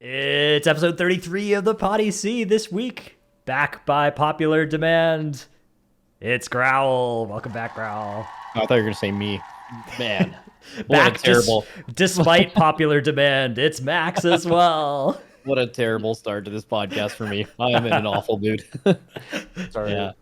It's episode 33 of the PoddyC this week. Back by popular demand. It's Growl. Welcome back, Growl. Oh, I thought you were going to say me. Man, what Back a terrible, despite popular demand. It's Max as well. what a terrible start to this podcast for me. I am in an awful mood. Sorry. Yeah.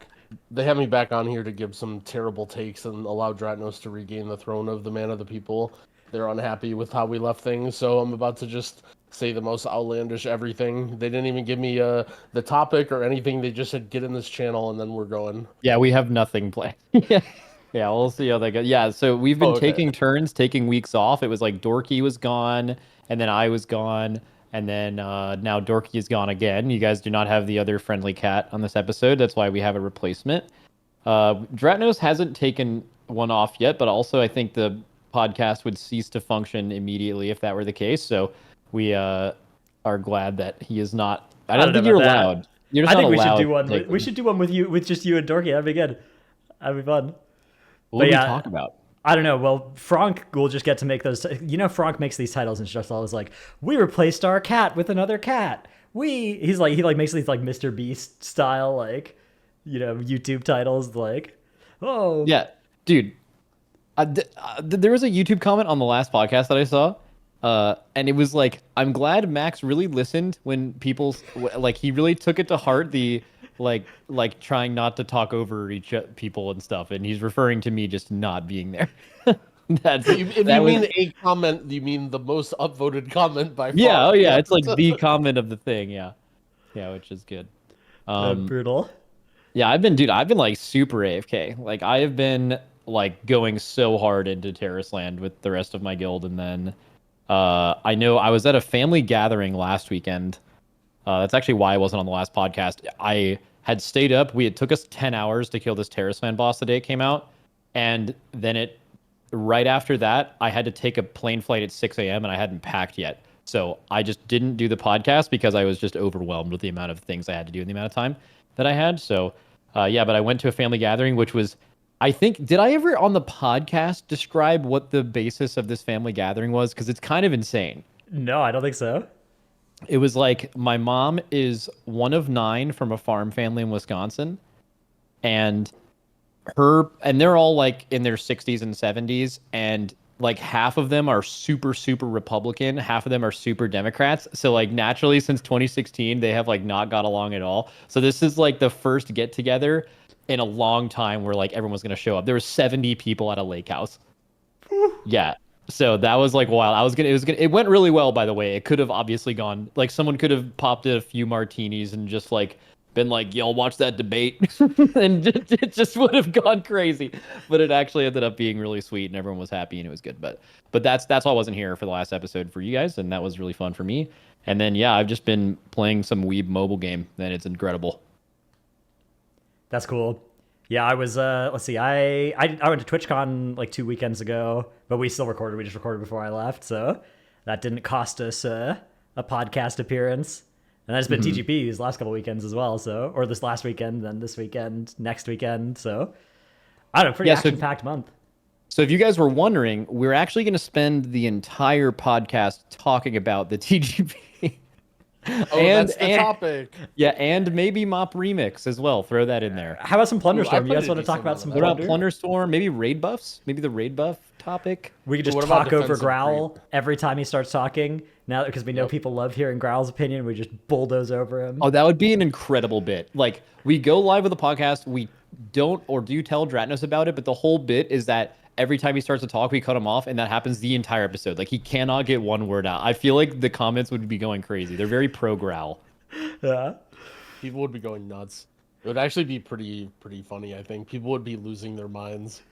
They have me back on here to give some terrible takes and allow Dratnos to regain the throne of the man of the people. They're unhappy with how we left things, so I'm about to just say the most outlandish everything. They didn't even give me the topic or anything. They just said, get in this channel, and then we're going. Yeah, we have nothing planned. Yeah, we'll see how that goes. Yeah, so we've been taking turns, taking weeks off. It was like Dorki was gone, and then I was gone, and then now Dorki is gone again. You guys do not have the other friendly cat on this episode. That's why we have a replacement. Dratnos hasn't taken one off yet, but also I think the podcast would cease to function immediately if that were the case. So we are glad that he is not. I don't think you're allowed. You're just I think we not should do allowed one. We should do one with you, with just you and Dorki. That'd be good. That'd be fun. What do we talk about? I don't know. Well, Frank will just get to make those. You know, Frank makes these titles and just always like, we replaced our cat with another cat. He makes these like Mr. Beast style, like, you know, YouTube titles, like, oh Yeah, dude. There was a YouTube comment on the last podcast that I saw, and it was like, I'm glad Max really listened when people, like, he really took it to heart, the like trying not to talk over people and stuff, and he's referring to me just not being there. If you mean a comment, you mean the most upvoted comment by far. Yeah, oh yeah, it's like the comment of the thing, yeah, which is good. brutal. Yeah, I've been like super AFK. Like I have been like going so hard into Tarisland with the rest of my guild, and then I know I was at a family gathering last weekend. That's actually why I wasn't on the last podcast. I had stayed up. It took us 10 hours to kill this Tarisland boss the day it came out, and then right after that, I had to take a plane flight at 6 a.m. and I hadn't packed yet. So I just didn't do the podcast because I was just overwhelmed with the amount of things I had to do and the amount of time that I had. So but I went to a family gathering, which was, I think, did I ever on the podcast describe what the basis of this family gathering was? Because it's kind of insane. No, I don't think so. It was like, my mom is one of 9 from a farm family in Wisconsin, and they're all like in their 60s and 70s, and like half of them are super Republican, half of them are super Democrats. So like naturally, since 2016, they have like not got along at all. So this is like the first get together in a long time where like everyone's gonna show up. There were 70 people at a lake house. Yeah. So that was like wild. It went really well, by the way. It could have obviously gone, like, someone could have popped a few martinis and just like been like, y'all watch that debate. And it just would have gone crazy. But it actually ended up being really sweet and everyone was happy and it was good. But that's why I wasn't here for the last episode for you guys, and that was really fun for me. And then yeah, I've just been playing some Weeb mobile game and it's incredible. That's cool. Yeah, I was, let's see, I went to TwitchCon like 2 weekends ago, but we still recorded. We just recorded before I left, so that didn't cost us a podcast appearance. And that's been TGP these last couple weekends as well, so, or this last weekend, then this weekend, next weekend, so I don't know, pretty action-packed month. So if you guys were wondering, we're actually going to spend the entire podcast talking about the TGP. That's the topic. Yeah, and maybe Mop Remix as well. Throw that in there. How about some PLUNDERSTORM? You guys want to talk about some What about PLUNDERSTORM? Maybe raid buffs? Maybe the raid buff topic? We could just talk over Growl every time he starts talking. Now, because we know people love hearing Growl's opinion, we just bulldoze over him. Oh, that would be an incredible bit. Like, we go live with the podcast, we don't or do tell Dratnos about it, but the whole bit is that every time he starts to talk, we cut him off, and that happens the entire episode. Like, he cannot get one word out. I feel like the comments would be going crazy. They're very pro-Growl. Yeah. People would be going nuts. It would actually be pretty funny, I think. People would be losing their minds.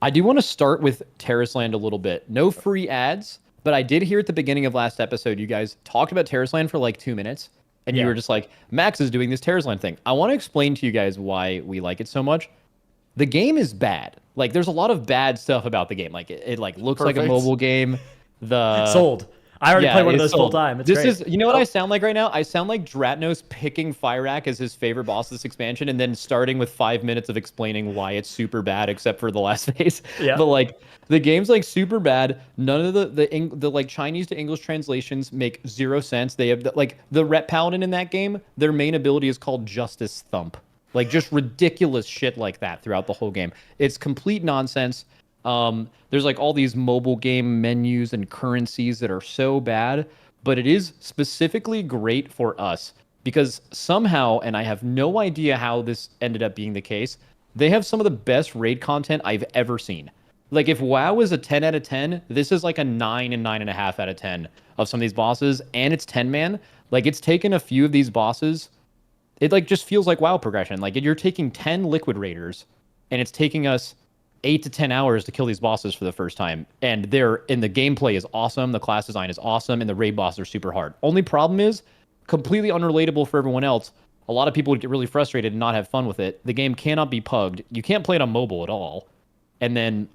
I do want to start with Tarisland a little bit. No free ads, but I did hear at the beginning of last episode, you guys talked about Tarisland for like 2 minutes, and you were just like, Max is doing this Tarisland thing. I want to explain to you guys why we like it so much. The game is bad. Like, there's a lot of bad stuff about the game. Like, it like looks like a mobile game. Sold. I already play one of it's those full time. It's this great. is, you know what I sound like right now? I sound like Dratnos picking Fyrakk as his favorite boss this expansion, and then starting with 5 minutes of explaining why it's super bad, except for the last phase. Yeah. But like the game's like super bad. None of the like Chinese to English translations make zero sense. They have like the Ret Paladin in that game. Their main ability is called Justice Thump. Like just ridiculous shit like that throughout the whole game. It's complete nonsense. There's like all these mobile game menus and currencies that are so bad, but it is specifically great for us because somehow, and I have no idea how this ended up being the case, they have some of the best raid content I've ever seen. Like if WoW is a 10 out of 10, this is like a 9 and 9.5 out of 10 of some of these bosses, and it's 10 man. Like it's taken a few of these bosses. It like just feels like WoW progression. Like you're taking 10 liquid raiders, and it's taking us 8 to 10 hours to kill these bosses for the first time. And the gameplay is awesome, the class design is awesome, and the raid bosses are super hard. Only problem is, completely unrelatable for everyone else. A lot of people would get really frustrated and not have fun with it. The game cannot be pugged. You can't play it on mobile at all. And then,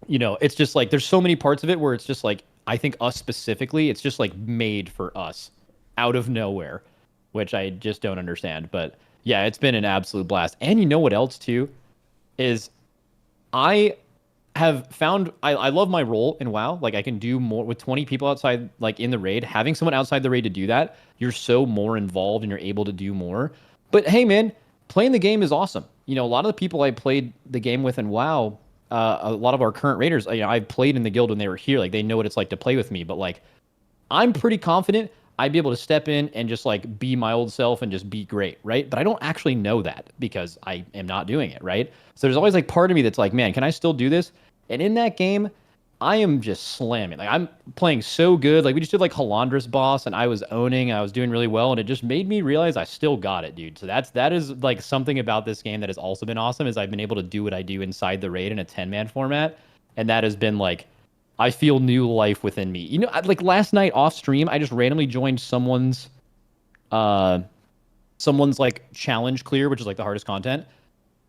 you know, it's just like there's so many parts of it where it's just like, I think us specifically, it's just like made for us out of nowhere, which I just don't understand. But yeah, it's been an absolute blast. And you know what else too is I have found I love my role in WoW. Like I can do more with 20 people outside, like in the raid. Having someone outside the raid to do that, you're so more involved and you're able to do more. But hey, man, playing the game is awesome. You know, a lot of the people I played the game with in WoW, a lot of our current raiders, you know, I played in the guild when they were here. Like they know what it's like to play with me. But like, I'm pretty confident I'd be able to step in and just like be my old self and just be great, right? But I don't actually know that because I am not doing it, right? So there's always like part of me that's like, man, can I still do this? And in that game, I am just slamming. Like I'm playing so good. Like we just did like Halandra's boss and I was owning, I was doing really well, and it just made me realize I still got it, dude. So that is like something about this game that has also been awesome is I've been able to do what I do inside the raid in a 10-man format. And that has been like, I feel new life within me. You know, like last night off stream, I just randomly joined someone's like challenge clear, which is like the hardest content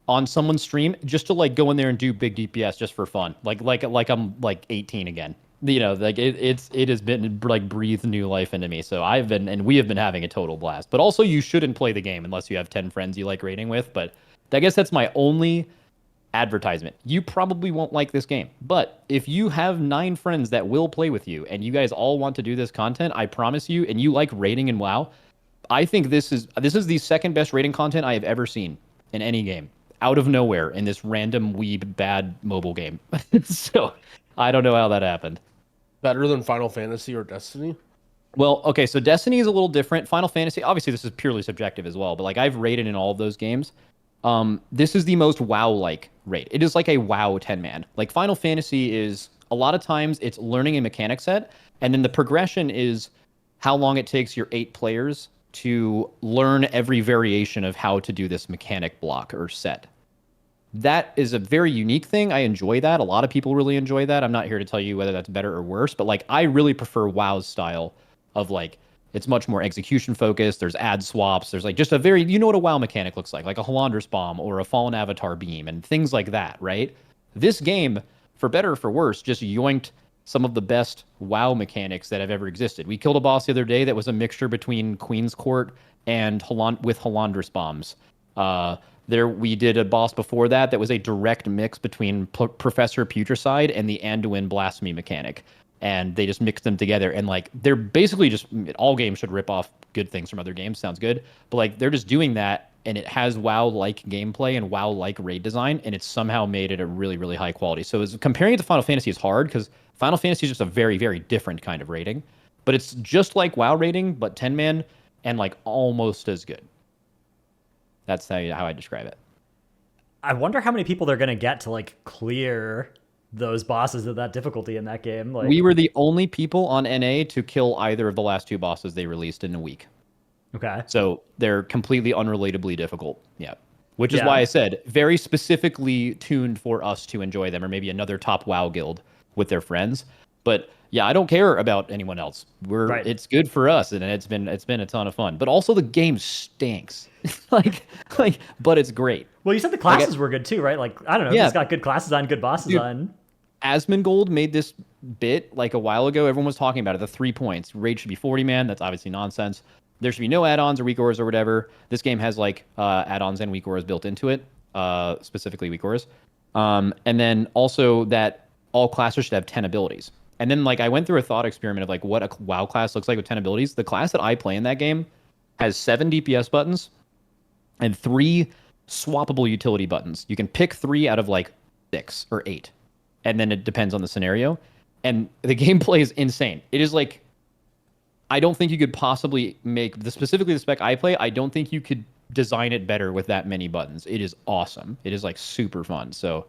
on someone's stream, just to like go in there and do big DPS just for fun. Like I'm like 18 again. You know, like it has been like breathed new life into me. So we have been having a total blast. But also you shouldn't play the game unless you have 10 friends you like raiding with. But I guess that's my only advertisement. You probably won't like this game, but if you have 9 friends that will play with you and you guys all want to do this content, I promise you, and you like raiding in WoW, I think this is the second best raiding content I have ever seen in any game out of nowhere in this random weeb bad mobile game. So I don't know how that happened. Better than Final Fantasy or Destiny? Well, okay, so Destiny is a little different. Final Fantasy, obviously this is purely subjective as well, but like I've raided in all of those games. This is the most WoW-like raid. It is like a WoW 10-man. Like Final Fantasy is a lot of times it's learning a mechanic set, and then the progression is how long it takes your 8 players to learn every variation of how to do this mechanic block or set. That is a very unique thing. I enjoy that. A lot of people really enjoy that. I'm not here to tell you whether that's better or worse, but like I really prefer WoW's style of like, it's much more execution focused. There's ad swaps. There's like just a very, you know what a WoW mechanic looks like a Halandra's bomb or a Fallen Avatar beam and things like that, right? This game, for better or for worse, just yoinked some of the best WoW mechanics that have ever existed. We killed a boss the other day that was a mixture between Queen's Court and with Halandra's bombs. We did a boss before that was a direct mix between Professor Putricide and the Anduin Blasphemy mechanic. And they just mix them together, and like they're basically just, all games should rip off good things from other games, sounds good, but like they're just doing that, and it has WoW-like gameplay and WoW-like raid design, and it's somehow made it a really, really high quality. So comparing it to Final Fantasy is hard because Final Fantasy is just a very, very different kind of raiding, but it's just like WoW raiding, but 10-man and like almost as good. That's how I describe it. I wonder how many people they're gonna get to like clear those bosses of that difficulty in that game. Like, we were the only people on NA to kill either of the last 2 bosses they released in a week. Okay. So they're completely unrelatably difficult. Yeah. Which is why I said very specifically tuned for us to enjoy them, or maybe another top WoW guild with their friends. But yeah, I don't care about anyone else. It's good for us, and it's been a ton of fun. But also the game stinks. But it's great. Well, you said the classes were good too, right? Like, I don't know, it's got good class design, good boss design. Asmongold made this Bit like a while ago, everyone was talking about it. The 3 points. Raid should be 40 man. That's obviously nonsense. There should be no add-ons or weak auras or whatever. This game has like add-ons and weak auras built into it, specifically weak auras. And then also that all classes should have 10 abilities. And then like I went through a thought experiment of like what a WoW class looks like with 10 abilities. The class that I play in that game has 7 DPS buttons and 3 swappable utility buttons. You can pick 3 out of like 6 or 8. And then it depends on the scenario. And the gameplay is insane. It is like, I don't think you could possibly make specifically the spec I play. I don't think you could design it better with that many buttons. It is awesome. It is like super fun. So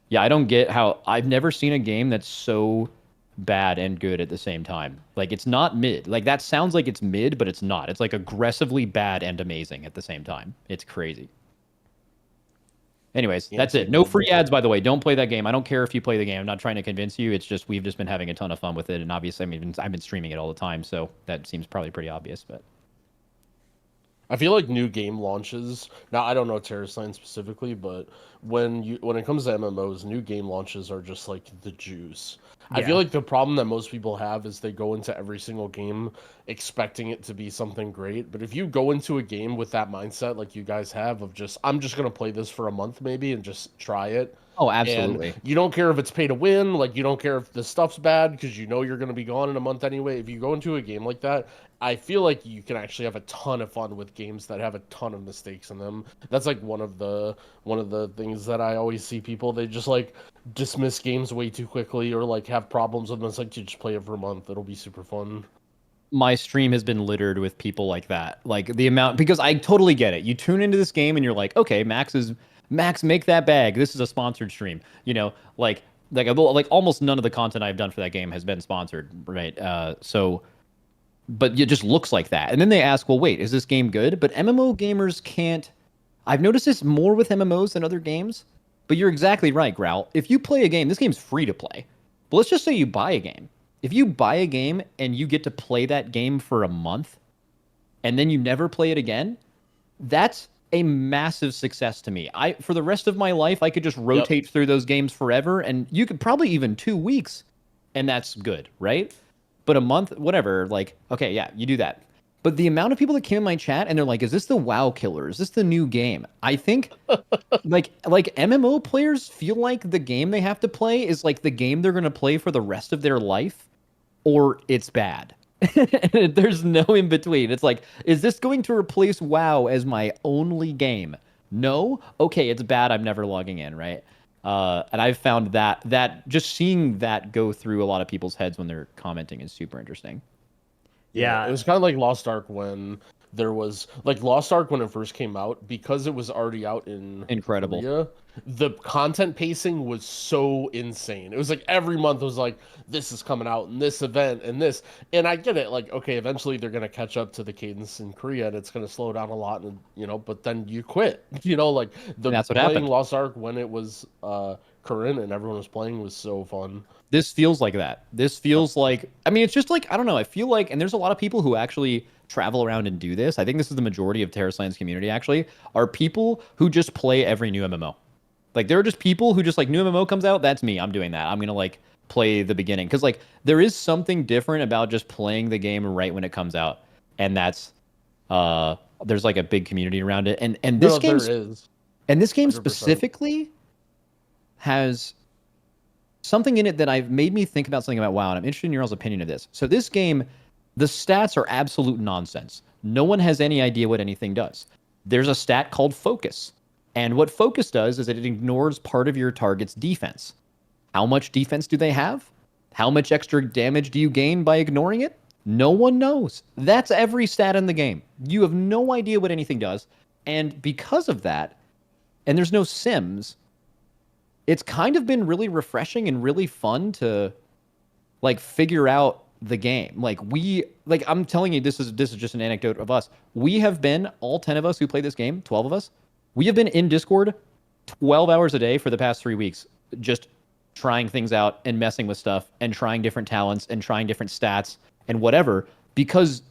yeah, I don't get how I've never seen a game that's so bad and good at the same time. Like it's not mid. Like that sounds like it's mid, but it's not. It's like aggressively bad and amazing at the same time. It's crazy. Anyways, that's it. No free ads, by the way. Don't play that game. I don't care if you play the game. I'm not trying to convince you. It's just we've just been having a ton of fun with it, and obviously, I mean, I've been streaming it all the time, so that seems probably pretty obvious. But I feel like new game launches. Now I don't know Tarisland specifically, but when it comes to MMOs, new game launches are just like the juice. I feel like the problem that most people have is they go into every single game expecting it to be something great. But if you go into a game with that mindset, like you guys have, of just I'm just gonna play this for a month maybe and just try it. oh, absolutely. And you don't care if it's pay to win, like you don't care if the stuff's bad because you know you're going to be gone in a month anyway. If you go into a game like that, I feel like you can actually have a ton of fun with games that have a ton of mistakes in them. That's like one of the things that I always see people, they just like dismiss games way too quickly or like have problems with them. It's like you just play it for a month. It'll be super fun. My stream has been littered with people like that. Like the amount, because I totally get it. You tune into this game and you're like, okay, Max, make that bag. This is a sponsored stream. You know, like almost none of the content I've done for that game has been sponsored, right? But it just looks like that. And then they ask, well, wait, is this game good? But MMO gamers can't. I've noticed this more with MMOs than other games. But you're exactly right, Growl. If you play a game, this game's free to play. But let's just say you buy a game. If you buy a game and you get to play that game for a month, and then you never play it again, that's a massive success to me. For the rest of my life, I could just rotate through those games forever, and you could probably even 2 weeks, and that's good, right? But a month, whatever, like, okay, yeah, you do that. But the amount of people that came in my chat and they're like, is this the WoW killer? Is this the new game? I think like MMO players feel like the game they have to play is like the game they're going to play for the rest of their life, or it's bad. There's no in between. It's like, is this going to replace WoW as my only game? No? Okay, it's bad. I'm never logging in, right? And I've found that just seeing that go through a lot of people's heads when they're commenting is super interesting. Yeah, it was kind of like Lost Ark when there was like Lost Ark when it first came out, because it was already out in Incredible. Korea, the content pacing was so insane. It was like every month was like, this is coming out and this event and this, and I get it, like, okay, eventually they're gonna catch up to the cadence in Korea and it's gonna slow down a lot, and you know, but then you quit. You know, like that's what playing happened. Lost Ark when it was current and everyone was playing was so fun. This feels like that. This feels like, I mean, it's just like, I don't know. I feel like, and there's a lot of people who actually travel around and do this. I think this is the majority of Tarisland's community actually, are people who just play every new MMO. Like there are just people who just like new MMO comes out. That's me. I'm doing that. I'm going to like play the beginning. Cause like there is something different about just playing the game right when it comes out. And that's, there's like a big community around it. And this game, and this game 100%. Specifically has something in it that I've made me think about something about WoW, and I'm interested in your all's opinion of this. So this game, the stats are absolute nonsense. No one has any idea what anything does. There's a stat called focus. And what focus does is that it ignores part of your target's defense. How much defense do they have? How much extra damage do you gain by ignoring it? No one knows. That's every stat in the game. You have no idea what anything does. And because of that, and there's no sims, it's kind of been really refreshing and really fun to like figure out the game. Like I'm telling you, this is just an anecdote of us. We have been, all 10 of us who play this game, 12 of us, we have been in Discord 12 hours a day for the past 3 weeks, just trying things out and messing with stuff and trying different talents and trying different stats and whatever, because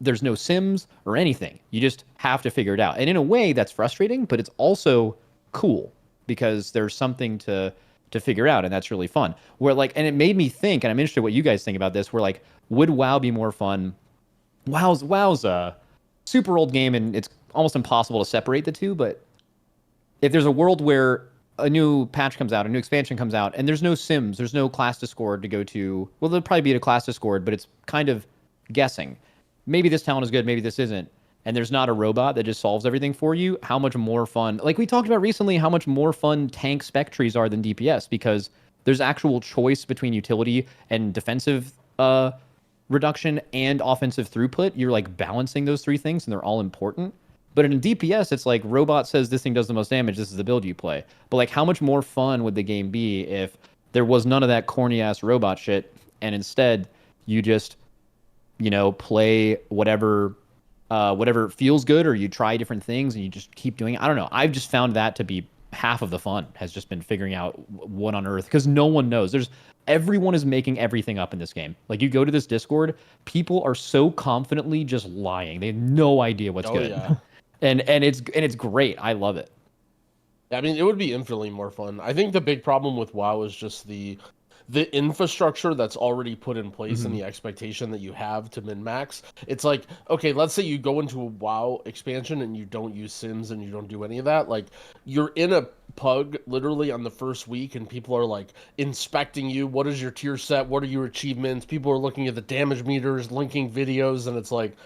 there's no sims or anything. You just have to figure it out. And in a way that's frustrating, but it's also cool, because there's something to to figure out, and that's really fun. Where like, and it made me think, and I'm interested what you guys think about this. Where like, would WoW be more fun? WoW's a super old game, and it's almost impossible to separate the two. But if there's a world where a new patch comes out, a new expansion comes out, and there's no sims, there's no class Discord to go to. Well, there'll probably be a class Discord, but it's kind of guessing. Maybe this talent is good, maybe this isn't. And there's not a robot that just solves everything for you. How much more fun, like we talked about recently, how much more fun tank spec trees are than DPS, because there's actual choice between utility and defensive reduction and offensive throughput. You're like balancing those three things, and they're all important. But in DPS, it's like robot says this thing does the most damage. This is the build you play. But like, how much more fun would the game be if there was none of that corny ass robot shit, and instead you just, you know, play whatever feels good, or you try different things and you just keep doing it. I don't know. I've just found that to be half of the fun, has just been figuring out what on earth, because no one knows. Everyone is making everything up in this game. Like, you go to this Discord, people are so confidently just lying. They have no idea what's good. Yeah. And it's great. I love it. I mean, it would be infinitely more fun. I think the big problem with WoW is just the infrastructure that's already put in place and the expectation that you have to min-max. It's like, okay, let's say you go into a WoW expansion and you don't use sims and you don't do any of that. Like, you're in a pug literally on the first week and people are like inspecting you. What is your tier set? What are your achievements? People are looking at the damage meters, linking videos, and it's like,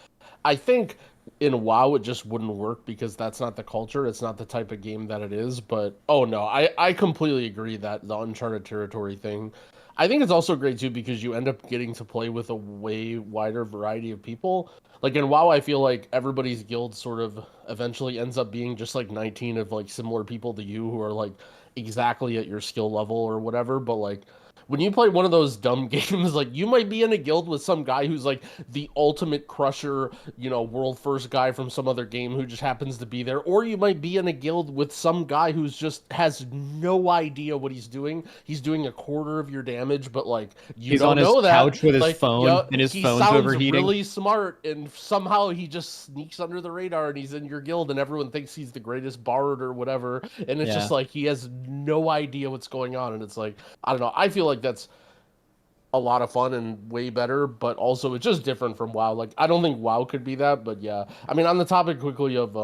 I think in WoW it just wouldn't work because that's not the culture. It's not the type of game that it is. But oh no, I completely agree that the uncharted territory thing, I think it's also great too because you end up getting to play with a way wider variety of people. Like in WoW, I feel like everybody's guild sort of eventually ends up being just like 19 of like similar people to you who are like exactly at your skill level or whatever. But like, when you play one of those dumb games, like you might be in a guild with some guy who's like the ultimate crusher, you know, world first guy from some other game who just happens to be there. Or you might be in a guild with some guy who's just has no idea what he's doing. He's doing a quarter of your damage, but like he's don't on know his that. couch with his like, phone, and his phone's overheating. He sounds really smart, and somehow he just sneaks under the radar, and he's in your guild, and everyone thinks he's the greatest bard or whatever. And it's just like he has no idea what's going on, and it's like, I don't know. I feel like that's a lot of fun and way better, but also it's just different from WoW. Like, I don't think WoW could be that, but yeah. I mean, on the topic quickly of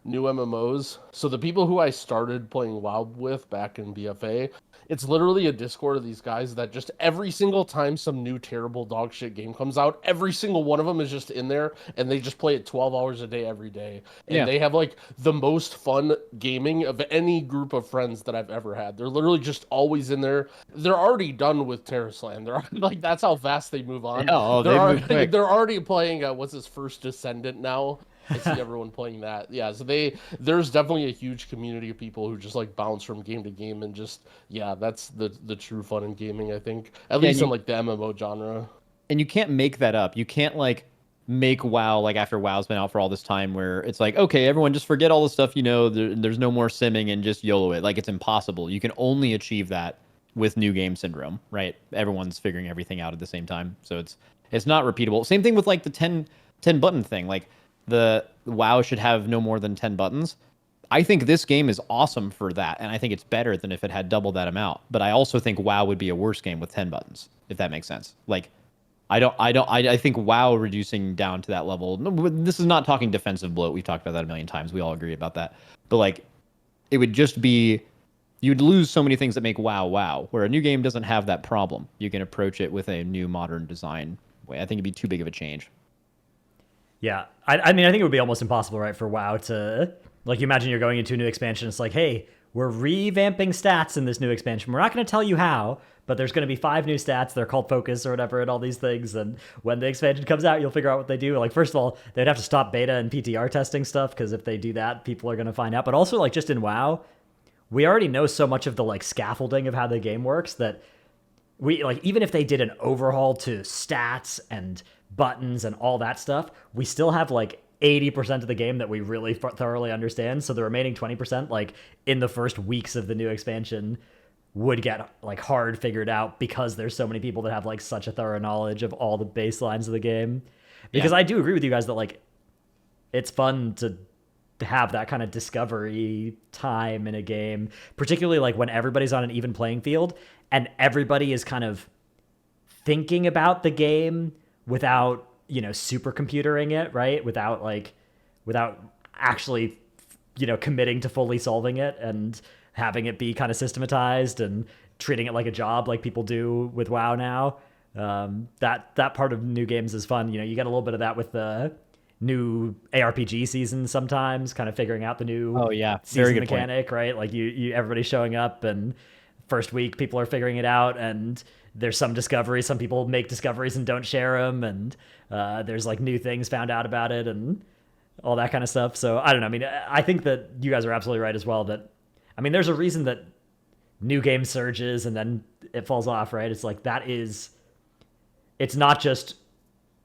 new MMOs, so the people who I started playing WoW with back in BFA, it's literally a Discord of these guys that just every single time some new terrible dog shit game comes out, every single one of them is just in there, and they just play it 12 hours a day every day. And they have like the most fun gaming of any group of friends that I've ever had. They're literally just always in there. They're already done with Tarisland. They're like, that's how fast they move on. They're already playing what's his first Descendant now. I see everyone playing that. Yeah, so there's definitely a huge community of people who just like bounce from game to game and just, yeah, that's the true fun in gaming, I think. At least in like the MMO genre. And you can't make that up. You can't like make WoW like after WoW's been out for all this time where it's like, okay, everyone just forget all the stuff you know, there's no more simming and just YOLO it. Like, it's impossible. You can only achieve that with new game syndrome, right? Everyone's figuring everything out at the same time. So it's not repeatable. Same thing with like the 10 button thing. Like, the WoW should have no more than 10 buttons. I think this game is awesome for that, and I think it's better than if it had double that amount. But I also think WoW would be a worse game with 10 buttons, if that makes sense. Like, I think WoW reducing down to that level. This is not talking defensive bloat. We've talked about that a million times. We all agree about that. But like, it would just be, you'd lose so many things that make WoW, where a new game doesn't have that problem. You can approach it with a new modern design way. I think it'd be too big of a change. Yeah, I mean, I think it would be almost impossible, right, for WoW to, like, you imagine you're going into a new expansion, it's like, hey, we're revamping stats in this new expansion. We're not going to tell you how, but there's going to be 5 new stats. They're called Focus or whatever and all these things, and when the expansion comes out, you'll figure out what they do. Like, first of all, they'd have to stop beta and PTR testing stuff, because if they do that, people are going to find out. But also, like, just in WoW, we already know so much of the, like, scaffolding of how the game works that we, like, even if they did an overhaul to stats and buttons and all that stuff, we still have like 80% of the game that we really thoroughly understand. So the remaining 20%, like in the first weeks of the new expansion, would get like hard figured out because there's so many people that have like such a thorough knowledge of all the baselines of the game. Because I do agree with you guys that like it's fun to have that kind of discovery time in a game, particularly like when everybody's on an even playing field and everybody is kind of thinking about the game without, supercomputering it, right? Without actually, committing to fully solving it and having it be kind of systematized and treating it like a job like people do with WoW now. That part of new games is fun. You get a little bit of that with the new ARPG season sometimes, kind of figuring out the new season mechanic, right? Like you everybody's showing up and first week people are figuring it out and there's some discoveries. Some people make discoveries and don't share them, and there's like new things found out about it and all that kind of stuff. So I don't know. I mean, I think that you guys are absolutely right as well. That there's a reason that new game surges and then it falls off, right? It's like it's not just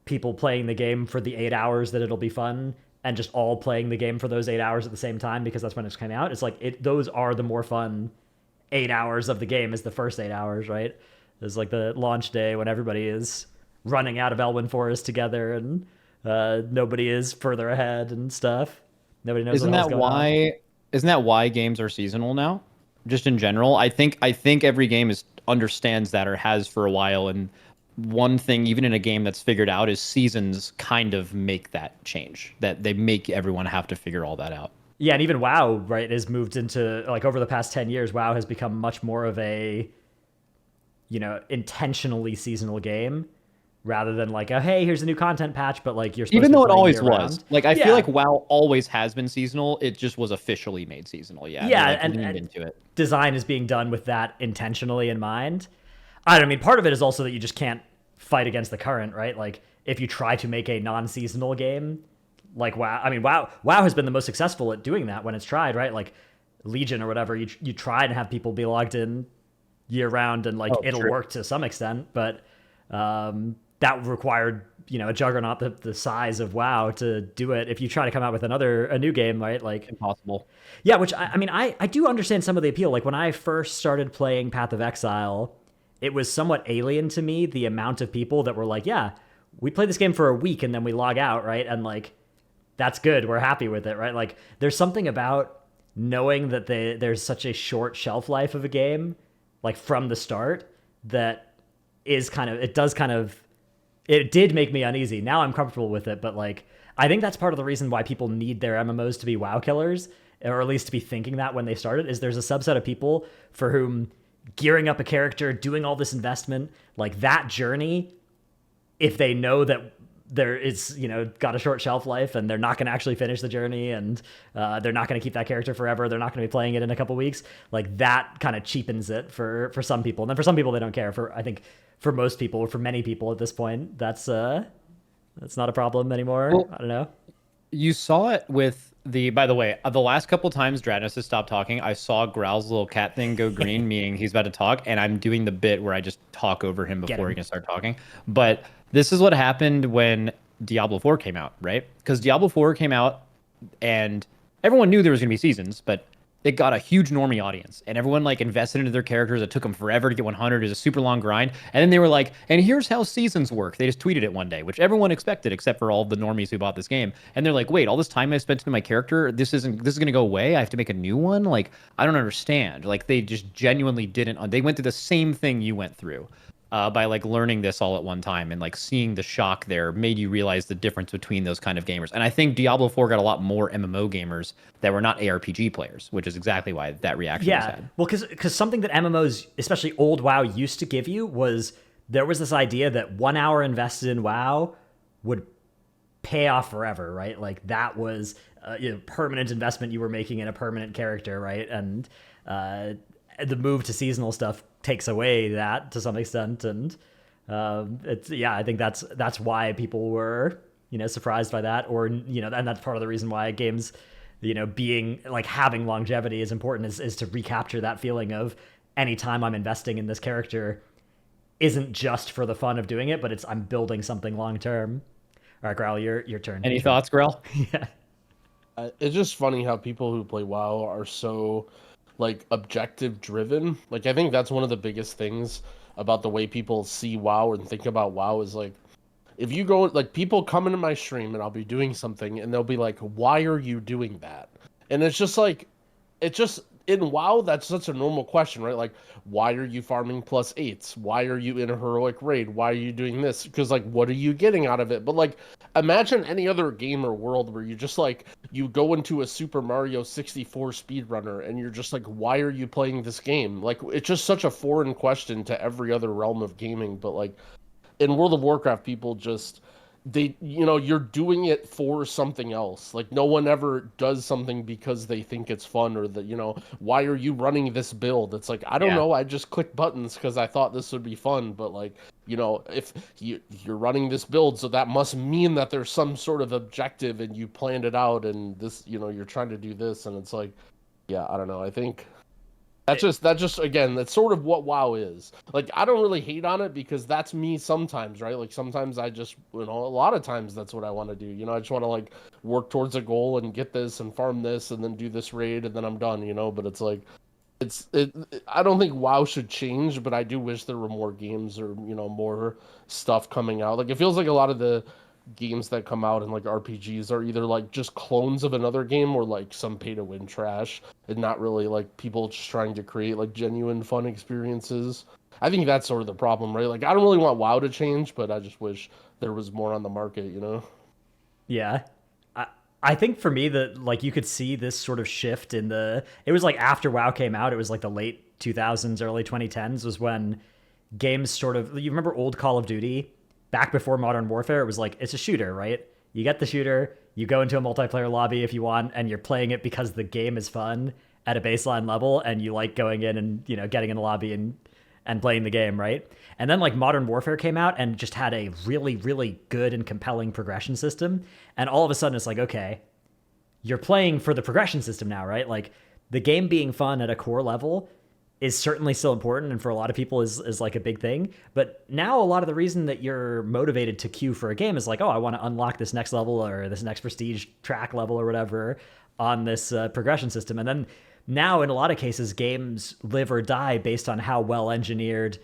people playing the game for the 8 hours that it'll be fun and just all playing the game for those 8 hours at the same time because that's when it's coming out. It's like those are the more fun 8 hours of the game is the first 8 hours, right? It's like the launch day when everybody is running out of Elwyn Forest together and nobody is further ahead and stuff. Nobody knows. Isn't that why games are seasonal now? Just in general, I think every game understands that or has for a while. And one thing, even in a game that's figured out, is seasons kind of make that change. That they make everyone have to figure all that out. Yeah, and even WoW, right, has moved into, like, over the past 10 years, WoW has become much more of a, intentionally seasonal game rather than like, oh, hey, here's a new content patch, but like you're supposed even to though it always was. Like, I feel like WoW always has been seasonal. It just was officially made seasonal. Yeah. Yeah, like and into it. Design is being done with that intentionally in mind. I don't mean, part of it is also that you just can't fight against the current, right? Like, if you try to make a non-seasonal game, like WoW has been the most successful at doing that when it's tried, right? Like Legion or whatever, you try and have people be logged in year round and like it'll work to some extent, but that required a juggernaut the size of WoW to do it. If you try to come out with a new game, right? Like impossible. Yeah, which I do understand some of the appeal. Like when I first started playing Path of Exile, it was somewhat alien to me, the amount of people that were like, yeah, we play this game for a week and then we log out, right? And like, that's good. We're happy with it, right? Like, there's something about knowing that there's such a short shelf life of a game, like from the start, that is it did make me uneasy. Now I'm comfortable with it, but like, I think that's part of the reason why people need their MMOs to be WoW killers, or at least to be thinking that when they started, is there's a subset of people for whom gearing up a character, doing all this investment, like that journey, if they know that there is, got a short shelf life and they're not going to actually finish the journey and they're not going to keep that character forever, they're not going to be playing it in a couple weeks, like that kind of cheapens it for some people. And then for some people, they don't care. I think for most people, or for many people at this point, that's not a problem anymore. Well, I don't know. You saw it with by the way, the last couple times Dratnos has stopped talking, I saw Growl's little cat thing go green, meaning he's about to talk, and I'm doing the bit where I just talk over him before he can start talking. But this is what happened when Diablo 4 came out, right? Because Diablo 4 came out, and everyone knew there was going to be seasons, but it got a huge normie audience, and everyone like invested into their characters. It took them forever to get 100. It was a super long grind. And then they were like, and here's how seasons work. They just tweeted it one day, which everyone expected except for all the normies who bought this game. And they're like, wait, all this time I spent into my character, this is going to go away? I have to make a new one? Like, I don't understand. Like, they just genuinely didn't. They went through the same thing you went through. By like learning this all at one time, and like seeing the shock there made you realize the difference between those kind of gamers. And I think Diablo 4 got a lot more MMO gamers that were not ARPG players, which is exactly why that reaction was had. Well, because something that MMOs, especially old WoW, used to give you was there was this idea that 1 hour invested in WoW would pay off forever, right? Like that was a permanent investment you were making in a permanent character, right? And the move to seasonal stuff takes away that to some extent, and I think that's why people were surprised by that, or and that's part of the reason why games being like having longevity is important, is to recapture that feeling of anytime I'm investing in this character isn't just for the fun of doing it, but I'm building something long term. All right, Growl, your turn. Any thoughts, Growl? Yeah, it's just funny how people who play WoW are so like objective driven. Like, I think that's one of the biggest things about the way people see WoW and think about WoW is like, if you go, like, people come into my stream and I'll be doing something and they'll be like, why are you doing that? And it's just like, it just, in WoW, that's such a normal question, right? Like, why are you farming +8s? Why are you in a heroic raid? Why are you doing this? Because, like, what are you getting out of it? But, like, imagine any other game or world where you just, like, you go into a Super Mario 64 speedrunner and you're just like, why are you playing this game? Like, it's just such a foreign question to every other realm of gaming. But, like, in World of Warcraft, people just, they, you know, you're doing it for something else. Like, no one ever does something because they think it's fun, or that, you know, why are you running this build? It's like, I don't know, I just clicked buttons because I thought this would be fun. But, like, you know, if you're running this build, so that must mean that there's some sort of objective and you planned it out, and this, you know, you're trying to do this. And it's like, yeah, I don't know, I think that's just again, that's sort of what WoW is. Like, I don't really hate on it because that's me sometimes, right? Like, sometimes I just, you know, a lot of times that's what I want to do. You know, I just want to, like, work towards a goal and get this and farm this and then do this raid and then I'm done, you know. But it's like, I don't think WoW should change, but I do wish there were more games or, you know, more stuff coming out. Like, it feels like a lot of the games that come out in, like, RPGs are either, like, just clones of another game or, like, some pay to win trash, and not really, like, people just trying to create, like, genuine fun experiences. I think that's sort of the problem, right? Like, I don't really want WoW to change, but I just wish there was more on the market, you know? Yeah. I think for me that, like, you could see this sort of shift in the, it was like after WoW came out, it was like the late 2000s, early 2010s was when games sort of, you remember old Call of Duty back before Modern Warfare? It was like, it's a shooter, right? You get the shooter, you go into a multiplayer lobby if you want, and you're playing it because the game is fun at a baseline level, and you like going in and, you know, getting in the lobby and playing the game, right? And then, like, Modern Warfare came out and just had a really, really good and compelling progression system. And all of a sudden it's like, okay, you're playing for the progression system now, right? Like, the game being fun at a core level is certainly still important, and for a lot of people is like a big thing. But now a lot of the reason that you're motivated to queue for a game is like, oh, I want to unlock this next level or this next prestige track level or whatever on this progression system. And then now in a lot of cases, games live or die based on how well engineered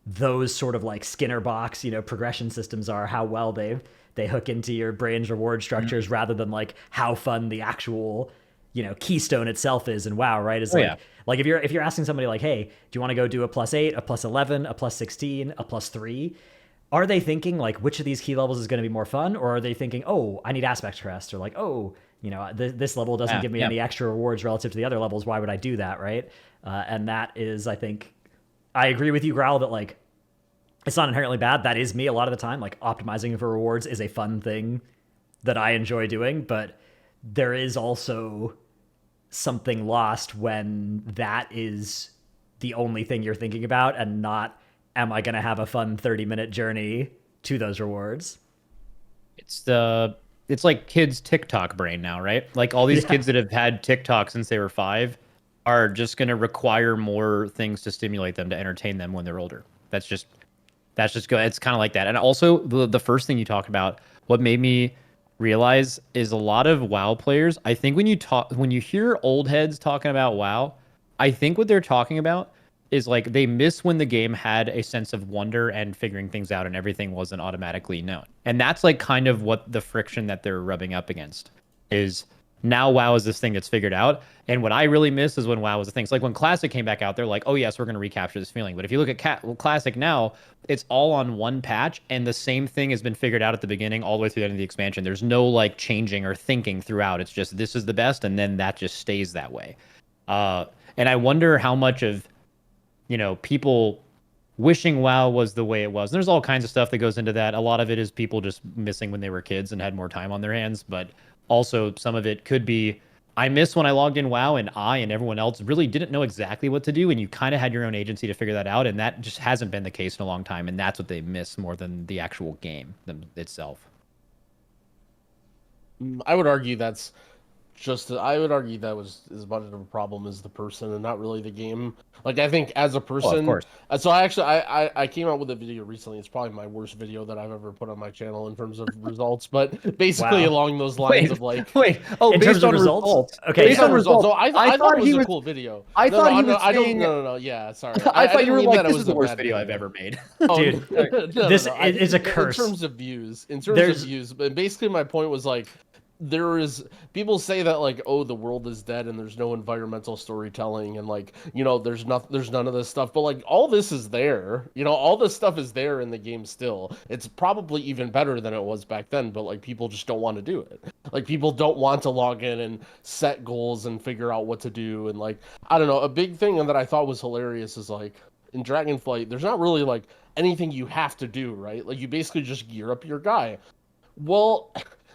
those sort of, like, Skinner box, you know, progression systems are, how well they hook into your brain's reward structures, rather than, like, how fun the actual, you know, keystone itself is in WoW, right? Is like if you're asking somebody like, hey, do you want to go do a +8, a +11, a +16, a +3? Are they thinking, like, which of these key levels is going to be more fun, or are they thinking, oh, I need aspect crest, or like, oh, you know, this level doesn't give me any extra rewards relative to the other levels. Why would I do that, right? And that is, I think, I agree with you, Growl, that, like, it's not inherently bad. That is me a lot of the time. Like, optimizing for rewards is a fun thing that I enjoy doing, but there is also something lost when that is the only thing you're thinking about, and not, am I going to have a fun 30-minute journey to those rewards? It's like kids' TikTok brain now, right? Like, all these kids that have had TikTok since they were 5 are just going to require more things to stimulate them, to entertain them when they're older. That's just good. It's kind of like that. And also, the first thing you talked about, what made me realize is a lot of WoW players, I think when you hear old heads talking about WoW, I think what they're talking about is, like, they miss when the game had a sense of wonder and figuring things out and everything wasn't automatically known. And that's, like, kind of what the friction that they're rubbing up against is. Now WoW is this thing that's figured out. And what I really miss is when WoW was a thing. So, like, when Classic came back out, they're like, oh yes, we're going to recapture this feeling. But if you look at Classic now, it's all on one patch, and the same thing has been figured out at the beginning all the way through the end of the expansion. There's no, like, changing or thinking throughout. It's just, this is the best, and then that just stays that way. And I wonder how much of, you know, people wishing WoW was the way it was. And there's all kinds of stuff that goes into that. A lot of it is people just missing when they were kids and had more time on their hands. But also, some of it could be, I miss when I logged in WoW and I and everyone else really didn't know exactly what to do, and you kind of had your own agency to figure that out, and that just hasn't been the case in a long time, and that's what they miss more than the actual game itself. I would argue that's I would argue that was as much of a problem as the person and not really the game. Like, I think as a person, of course. so I came out with a video recently. It's probably my worst video that I've ever put on my channel in terms of results, but basically Wow. along those lines of like, Wait. Oh, In based terms of on results? Okay, Based yeah. on results. No, I thought it was a cool video. I thought he was saying. No. Yeah, sorry. I thought you were didn't mean like, that it this was is the a worst bad video I've ever made. Oh, Dude, no, this I think is a curse. in terms of views. But basically, my point was like, people say that like, oh, the world is dead and there's no environmental storytelling and like, there's none of this stuff, but like all this is there, all this stuff is there in the game still. It's probably even better than it was back then, but like people just don't want to do it. Like people don't want to log in and set goals and figure out what to do. And like, I don't know, a big thing that I thought was hilarious is like in Dragonflight, there's not really like anything you have to do, right? Like you basically just gear up your guy. Well,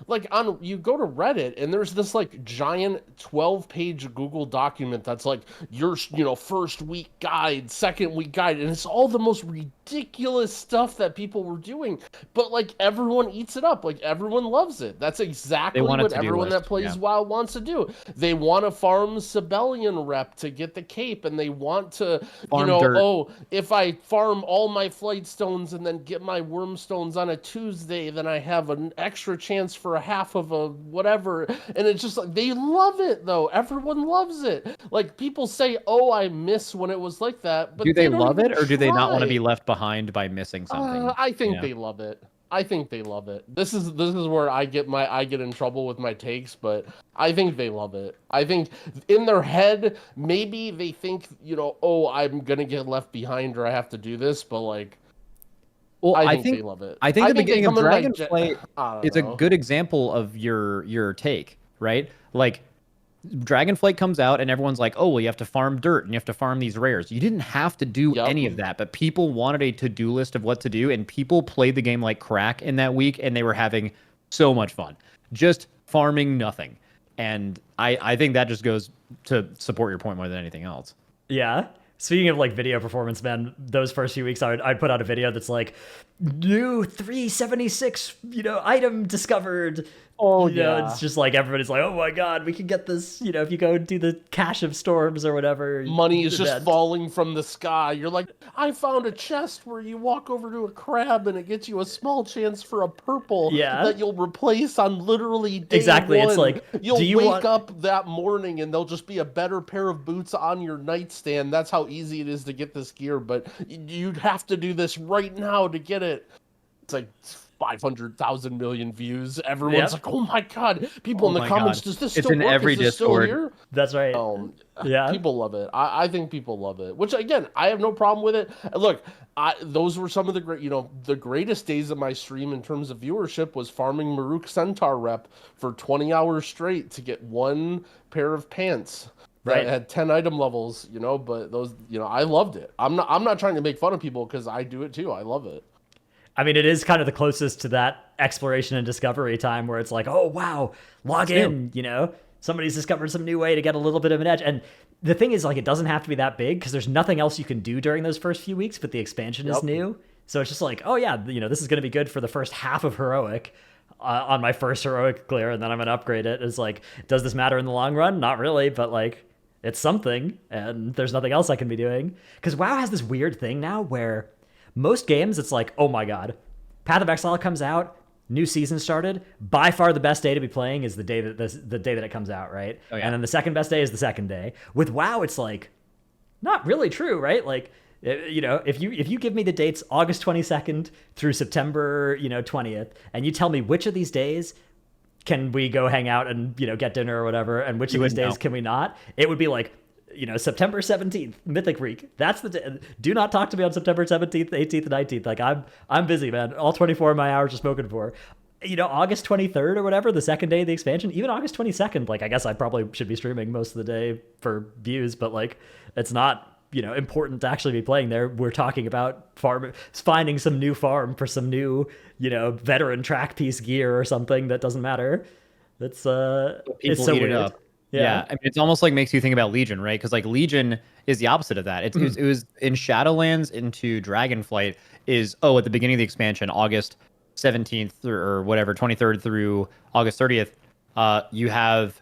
like you go to Reddit and there's this like giant 12-page Google document that's like your first week guide, second week guide, and it's all the most ridiculous stuff that people were doing, but like everyone eats it up, like everyone loves it. That's exactly what everyone that plays WoW wants to do. They want to farm Sibelian rep to get the cape, and they want to dirt. If I farm all my flight stones and then get my worm stones on a Tuesday, then I have an extra chance for a half of a whatever. And it's just like they love it though. Everyone loves it. Like people say, oh, I miss when it was like that, but do they love it, or try. do they not want to be left behind by missing something? I think they love it. I think they love it. This is where I get in trouble with my takes, but I think they love it. I think in their head, maybe they think, oh, I'm gonna get left behind or I have to do this, but like, well, I think they love it. I think the beginning of Dragonflight is a good example of your take, right? Like, Dragonflight comes out and everyone's like, oh, well, you have to farm dirt and you have to farm these rares. You didn't have to do any of that, but people wanted a to-do list of what to do, and people played the game like crack in that week, and they were having so much fun just farming nothing. And I think that just goes to support your point more than anything else. Yeah. Speaking of like video performance, man, those first few weeks I'd put out a video that's like, new 376, item discovered. Oh, yeah. It's just like everybody's like, oh my god, we can get this, if you go do the Cache of Storms or whatever. Money is just falling from the sky. You're like, I found a chest where you walk over to a crab and it gets you a small chance for a purple that you'll replace on literally day one. It's like, you'll wake up that morning and there'll just be a better pair of boots on your nightstand. That's how easy it is to get this gear, but you'd have to do this right now to get it. It's like 500,000 million views. Everyone's like, oh my god. People in the comments, does this still work? Every is this Discord. Still here? That's right. Yeah. People love it. I think people love it. Which again, I have no problem with it. Look, those were some of the great, the greatest days of my stream in terms of viewership was farming Maruk Centaur rep for 20 hours straight to get one pair of pants. That had 10 item levels, but those, I loved it. I'm not trying to make fun of people because I do it too. I love it. I mean, it is kind of the closest to that exploration and discovery time where it's like, oh, wow, log in, somebody's discovered some new way to get a little bit of an edge. And the thing is, like, it doesn't have to be that big because there's nothing else you can do during those first few weeks, but the expansion is new. So it's just like, oh, yeah, this is going to be good for the first half of Heroic on my first Heroic clear, and then I'm going to upgrade it. It's like, does this matter in the long run? Not really, but, like, it's something, and there's nothing else I can be doing. Because WoW has this weird thing now where most games, it's like, oh my god, Path of Exile comes out, new season started. By far the best day to be playing is the day that it comes out, right? Oh, yeah. And then the second best day is the second day. With WoW, it's like not really true, right? Like, if you give me the dates August 22nd through September 20th, and you tell me which of these days can we go hang out and get dinner or whatever, and which of these days can we not, it would be like, September 17th, Mythic Week. That's the day. Do not talk to me on September 17th, 18th, and 19th. Like, I'm busy, man. All 24 of my hours are spoken for. August 23rd or whatever, the second day of the expansion, even August 22nd, like, I guess I probably should be streaming most of the day for views, but, like, it's not, important to actually be playing there. We're talking about finding some new farm for some new, veteran track piece gear or something that doesn't matter. It's so weird. Up. Yeah, I mean, it's almost like makes you think about Legion, right? Because like Legion is the opposite of that. It was in Shadowlands into Dragonflight is at the beginning of the expansion, August 17th or whatever, 23rd through August 30th. You have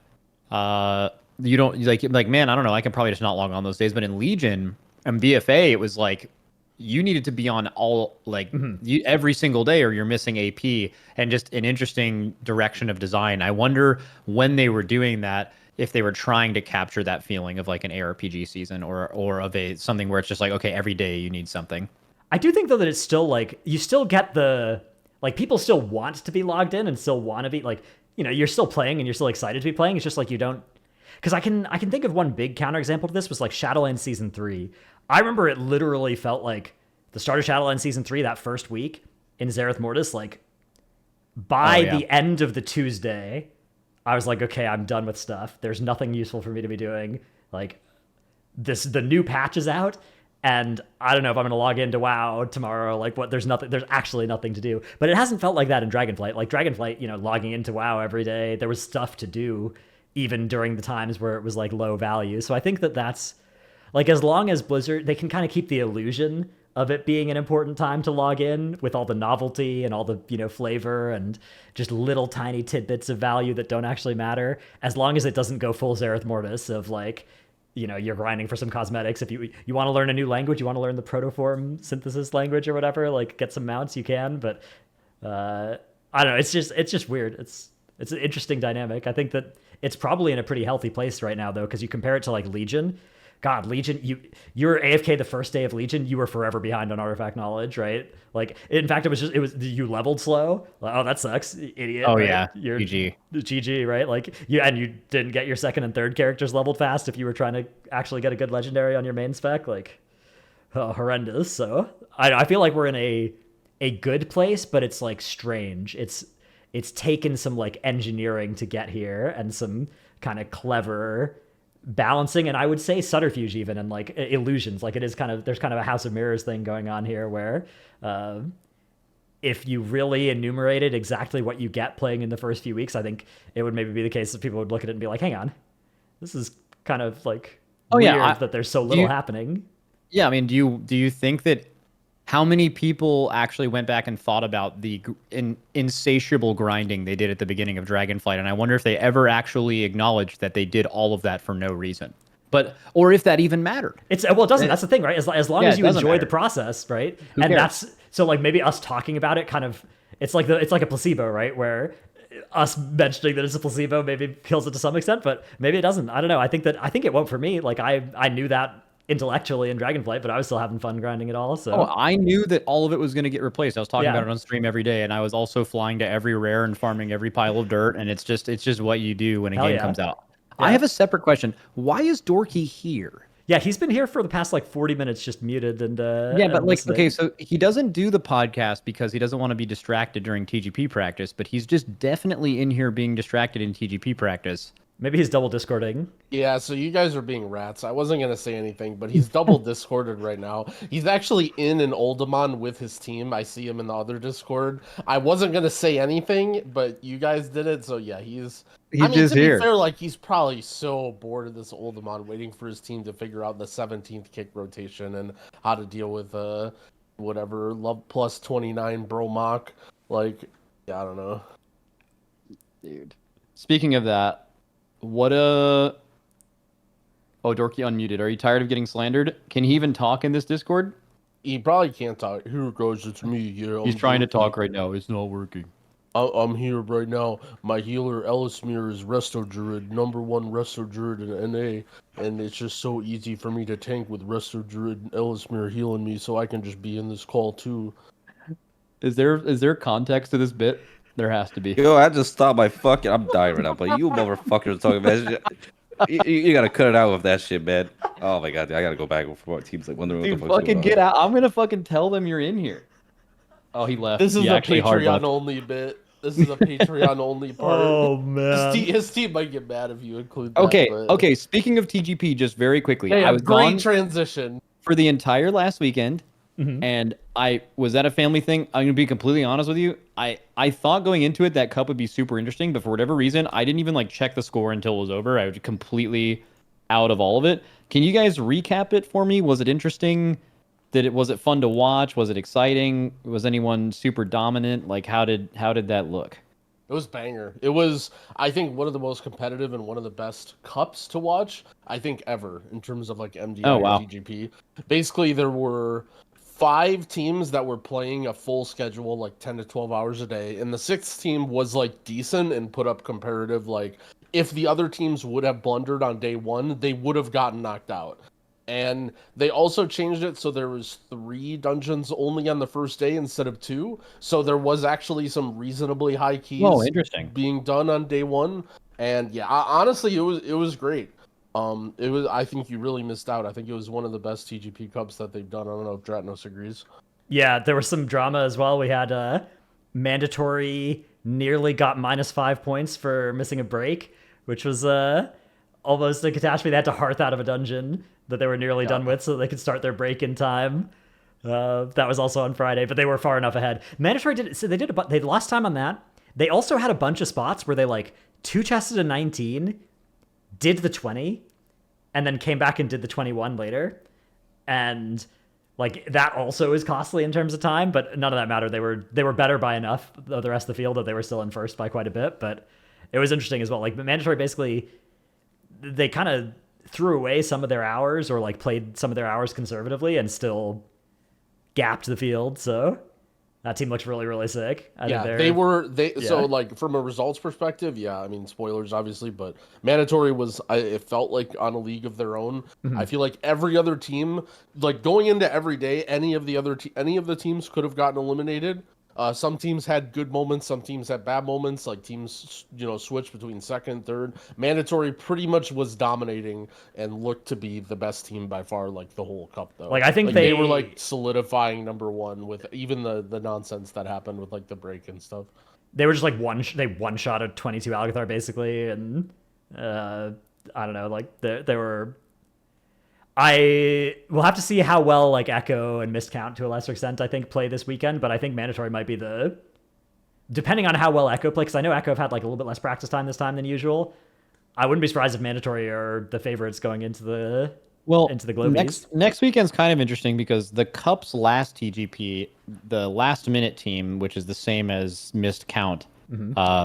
You don't like man, I don't know. I can probably just not log on those days. But in Legion and BFA, it was like you needed to be on all like every single day, or you're missing AP. And just an interesting direction of design. I wonder when they were doing that, if they were trying to capture that feeling of like an ARPG season, or of a something where it's just like, okay, every day you need something. I do think though that it's still like you still get the like people still want to be logged in and still want to be like, you know, you're still playing and you're still excited to be playing. It's just like you don't, because I can think of one big counterexample to this was like Shadowlands Season 3. I remember it literally felt like the start of Shadowlands Season 3 that first week in Zereth Mortis, like by the end of the Tuesday, I was like, okay, I'm done with stuff. There's nothing useful for me to be doing. Like the new patch is out, and I don't know if I'm going to log into WoW tomorrow. Like what? There's actually nothing to do. But it hasn't felt like that in Dragonflight. Like Dragonflight, you know, logging into WoW every day, there was stuff to do even during the times where it was like low value. So I think that that's like, as long as Blizzard, they can kind of keep the illusion of it being an important time to log in with all the novelty and all the, you know, flavor and just little tiny tidbits of value that don't actually matter, as long as it doesn't go full Zereth Mortis of like, you know, you're grinding for some cosmetics. If you want to learn a new language, you want to learn the protoform synthesis language or whatever, like get some mounts, you can. But I don't know. It's just weird. It's an interesting dynamic. I think that it's probably in a pretty healthy place right now though, because you compare it to like Legion. God, Legion, you were AFK the first day of Legion, you were forever behind on artifact knowledge, right? Like, in fact, it was you leveled slow. Like, oh, that sucks, idiot. Oh, right? yeah, You're GG. GG, right? Like, you didn't get your second and third characters leveled fast if you were trying to actually get a good legendary on your main spec. Like, horrendous. So, I feel like we're in a good place, but it's, like, strange. It's taken some, like, engineering to get here and some kind of clever balancing, and I would say subterfuge even, and like illusions. Like it is kind of, there's kind of a House of Mirrors thing going on here where if you really enumerated exactly what you get playing in the first few weeks, I think it would maybe be the case that people would look at it and be like, hang on, this is kind of like weird that there's so little happening. Yeah, I mean, do you think that how many people actually went back and thought about the insatiable grinding they did at the beginning of Dragonflight? And I wonder if they ever actually acknowledged that they did all of that for no reason. Or if that even mattered. It doesn't. That's the thing, right? As long as you enjoy the process, right? Who and cares? that's so like maybe us talking about it kind of, it's like a placebo, right? Where us mentioning that it's a placebo maybe kills it to some extent, but maybe it doesn't. I don't know. I think it won't for me. Like I knew that intellectually in Dragonflight, but I was still having fun grinding it all. So I knew that all of it was going to get replaced. I was talking about it on stream every day, and I was also flying to every rare and farming every pile of dirt, and it's just what you do when a game comes out. Yeah. I have a separate question. Why is Dorki here? Yeah, he's been here for the past like 40 minutes just muted and but like okay, so he doesn't do the podcast because he doesn't want to be distracted during TGP practice, but he's just definitely in here being distracted in TGP practice. Maybe he's double discording. Yeah, so you guys are being rats. I wasn't going to say anything, but he's double discorded right now. He's actually in an Oldemon with his team. I see him in the other Discord. I wasn't going to say anything, but you guys did it. So yeah, he's just here. To be fair, like he's probably so bored of this Oldemon waiting for his team to figure out the 17th kick rotation and how to deal with whatever love plus 29 bro mock. Like, yeah, I don't know. Dude. Speaking of that, Oh, Dorki unmuted. Are you tired of getting slandered? Can he even talk in this Discord? He probably can't talk. Here goes, it's me. Yeah, he's trying to talk right now. It's not working. I'm here right now. My healer Elismir is Resto Druid, #1 Resto Druid in NA, and it's just so easy for me to tank with Resto Druid and Elismir healing me, so I can just be in this call too. Is there context to this bit? There has to be. Yo, I just stopped my fucking. I'm dying right now, but you motherfuckers talking about shit. You gotta cut it out with that shit, man. Oh my god, I gotta go back for teams like wondering Dude, what the fuck's fucking get out. I'm gonna fucking tell them you're in here. Oh, he left. This is a Patreon only bit. This is a Patreon only part. Oh man, his team might get mad if you include that. Okay. Speaking of TGP, just very quickly, I was great gone transition for the entire last weekend, and I was at a family thing. I'm gonna be completely honest with you. I thought going into it that cup would be super interesting, but for whatever reason, I didn't even like check the score until it was over. I was completely out of all of it. Can you guys recap it for me? Was it interesting? Was it fun to watch? Was it exciting? Was anyone super dominant? Like how did that look? It was banger. It was, I think, one of the most competitive and one of the best cups to watch, I think, ever in terms of like MDI Oh, wow. or TGP. Basically, there were 5 teams that were playing a full schedule, like 10 to 12 hours a day, and the 6th team was like decent and put up comparative. Like, if the other teams would have blundered on day 1, they would have gotten knocked out. And they also changed it so there was 3 dungeons only on the first day instead of 2. So there was actually some reasonably high Oh, keys interesting. being done on day 1. And yeah, honestly, it was great. It was. I think you really missed out. I think it was one of the best TGP Cups that they've done. I don't know if Dratnos agrees. Yeah, there was some drama as well. We had mandatory nearly got -5 points for missing a break, which was almost a catastrophe. They had to hearth out of a dungeon that they were nearly done with so they could start their break in time. That was also on Friday, but they were far enough ahead. Mandatory they lost time on that. They also had a bunch of spots where they like 2 chested a 19, did the 20, and then came back and did the 21 later. And like that also is costly in terms of time, but none of that mattered. They were better by enough of the rest of the field that they were still in first by quite a bit. But it was interesting as well. Like mandatory basically they kind of threw away some of their hours or like played some of their hours conservatively and still gapped the field. So that team looks really, really sick. I think So like from a results perspective, yeah, I mean spoilers obviously, but mandatory was it felt like on a league of their own. I feel like every other team, like going into every day, any of the teams could have gotten eliminated. Some teams had good moments, some teams had bad moments. Like teams, switched between second, third. Mandatory pretty much was dominating and looked to be the best team by far, like the whole cup though. Like I think they were like solidifying number 1 with even the nonsense that happened with like the break and stuff. They were just like they one shot at 22 Algathar basically, and I don't know, like they were. I will have to see how well like Echo and Miscount to a lesser extent I think play this weekend, but I think mandatory might be depending on how well Echo play, because I know Echo have had like a little bit less practice time this time than usual. I wouldn't be surprised if mandatory are the favorites going into the Globies. Next weekend's kind of interesting because the Cup's last TGP, the last minute team, which is the same as Missed Count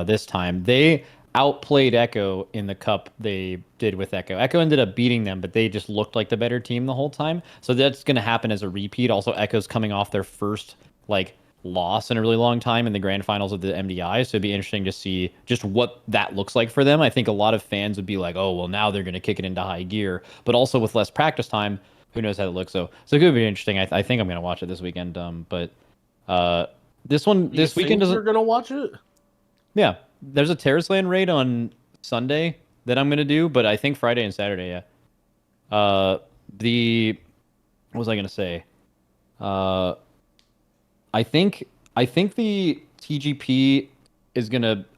this time, they outplayed Echo in the Cup they did with Echo. Echo ended up beating them, but they just looked like the better team the whole time. So that's going to happen as a repeat. Also, Echo's coming off their first like loss in a really long time in the grand finals of the MDI. So it'd be interesting to see just what that looks like for them. I think a lot of fans would be like, oh, well, now they're going to kick it into high gear. But also with less practice time, who knows how it looks. So it could be interesting. I think I'm going to watch it this weekend. But this weekend doesn't... You're going to watch it? Yeah. There's a Tarisland raid on Sunday that I'm gonna do, but I think Friday and Saturday, yeah. What was I gonna say? I think the TGP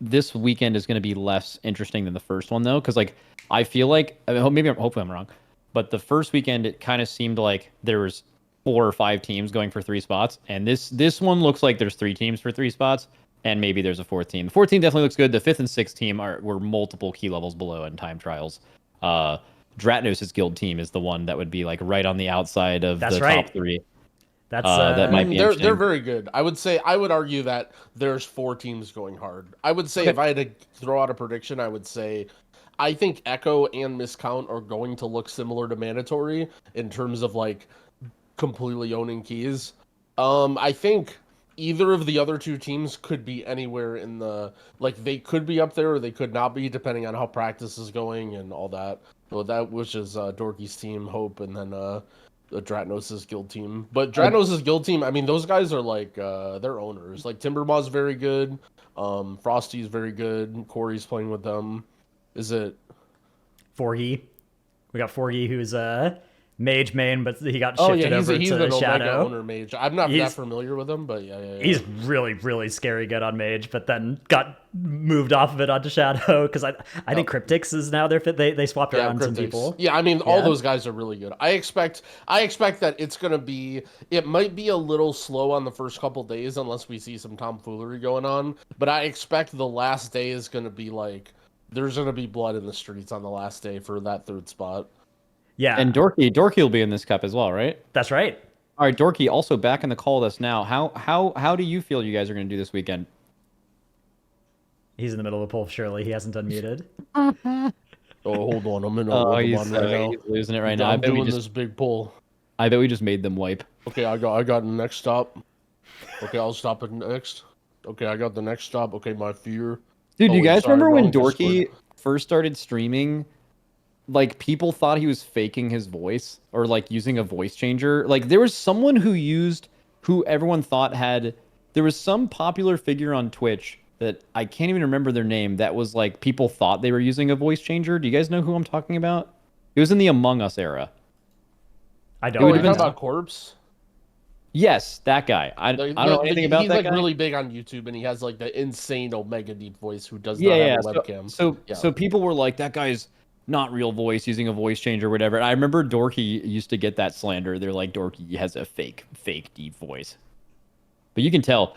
this weekend is gonna be less interesting than the first one though, because like I feel like hopefully I'm wrong, but the first weekend it kind of seemed like there was 4 or 5 teams going for 3 spots, and this one looks like there's 3 teams for 3 spots. And maybe there's a 4th team. The 4th team definitely looks good. The 5th and 6th team were multiple key levels below in time trials. Dratnos' guild team is the one that would be like right on the outside of top 3. That might be interesting. They're very good. I would argue that there's 4 teams going hard. I would say if I had to throw out a prediction, I would say I think Echo and Miscount are going to look similar to Mandatory in terms of like completely owning keys. I think either of the other 2 teams could be anywhere in the, like they could be up there or they could not be depending on how practice is going and all that. Well, that which is Dorki's team, Hope, and then Dratnos' guild team. But Dratnos' guild team, I mean, those guys are like they're owners. Like Timbermaw's very good, Frosty's very good, Corey's playing with them. Is it Forgy? We got Forgy, who's mage main, but he got shifted over he's to an Shadow. Omega owner mage. I'm not that familiar with him, but yeah. He's really, really scary good on mage, but then got moved off of it onto Shadow because I think Cryptix is now their fit. They swapped around some people. Yeah, I mean all those guys are really good. I expect that it's gonna be. It might be a little slow on the first couple days unless we see some tomfoolery going on. But I expect the last day is gonna be like there's gonna be blood in the streets on the last day for that 3rd spot. Yeah, and Dorki will be in this cup as well, right? That's right. All right, Dorki, also back in the call with us now. How do you feel you guys are going to do this weekend? He's in the middle of a poll. Surely he hasn't unmuted. Oh, hold on. I'm in Oh, a he's, one right now. he's losing it right now. I'm doing this big pull. I bet we just made them wipe. Okay, I got the next stop. Okay, I'll stop it next. Okay, I got the next stop. Okay, my fear. Dude, Oh, you wait, guys sorry, remember when wrong Dorki Discord. first started streaming? Like, people thought he was faking his voice or like using a voice changer. Like, there was someone who everyone thought had. There was some popular figure on Twitch that I can't even remember their name. That was like people thought they were using a voice changer. Do you guys know who I'm talking about? It was in the Among Us era. I Oh, don't. you're would've talking been- about Corpse? Yes, that guy. I don't know anything about he's that like guy. really big on YouTube, and he has like the insane Omega deep voice. Who does Yeah, not have yeah. a webcam? So people were like, that guy's not real voice, using a voice changer or whatever. And I remember Dorki used to get that slander. They're like, Dorki has a fake deep voice. But you can tell.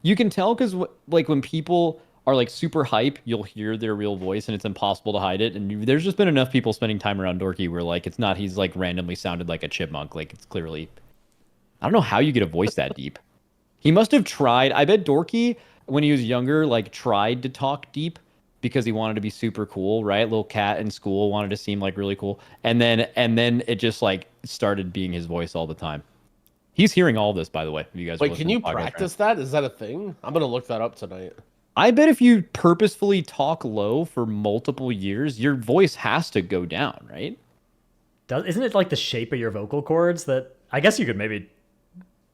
You can tell because like when people are like super hype, you'll hear their real voice and it's impossible to hide it. And there's just been enough people spending time around Dorki where like it's not he's like randomly sounded like a chipmunk. Like it's clearly, I don't know how you get a voice that deep. He must have tried. I bet Dorki, when he was younger, like tried to talk deep because he wanted to be super cool, right? Little cat in school wanted to seem like really cool. And then it just like started being his voice all the time. He's hearing all this, by the way. If you guys are Wait, listening can you to the podcast, practice that? Is that a thing? I'm gonna look that up tonight. I bet if you purposefully talk low for multiple years, your voice has to go down, right? Isn't it like the shape of your vocal cords that I guess you could maybe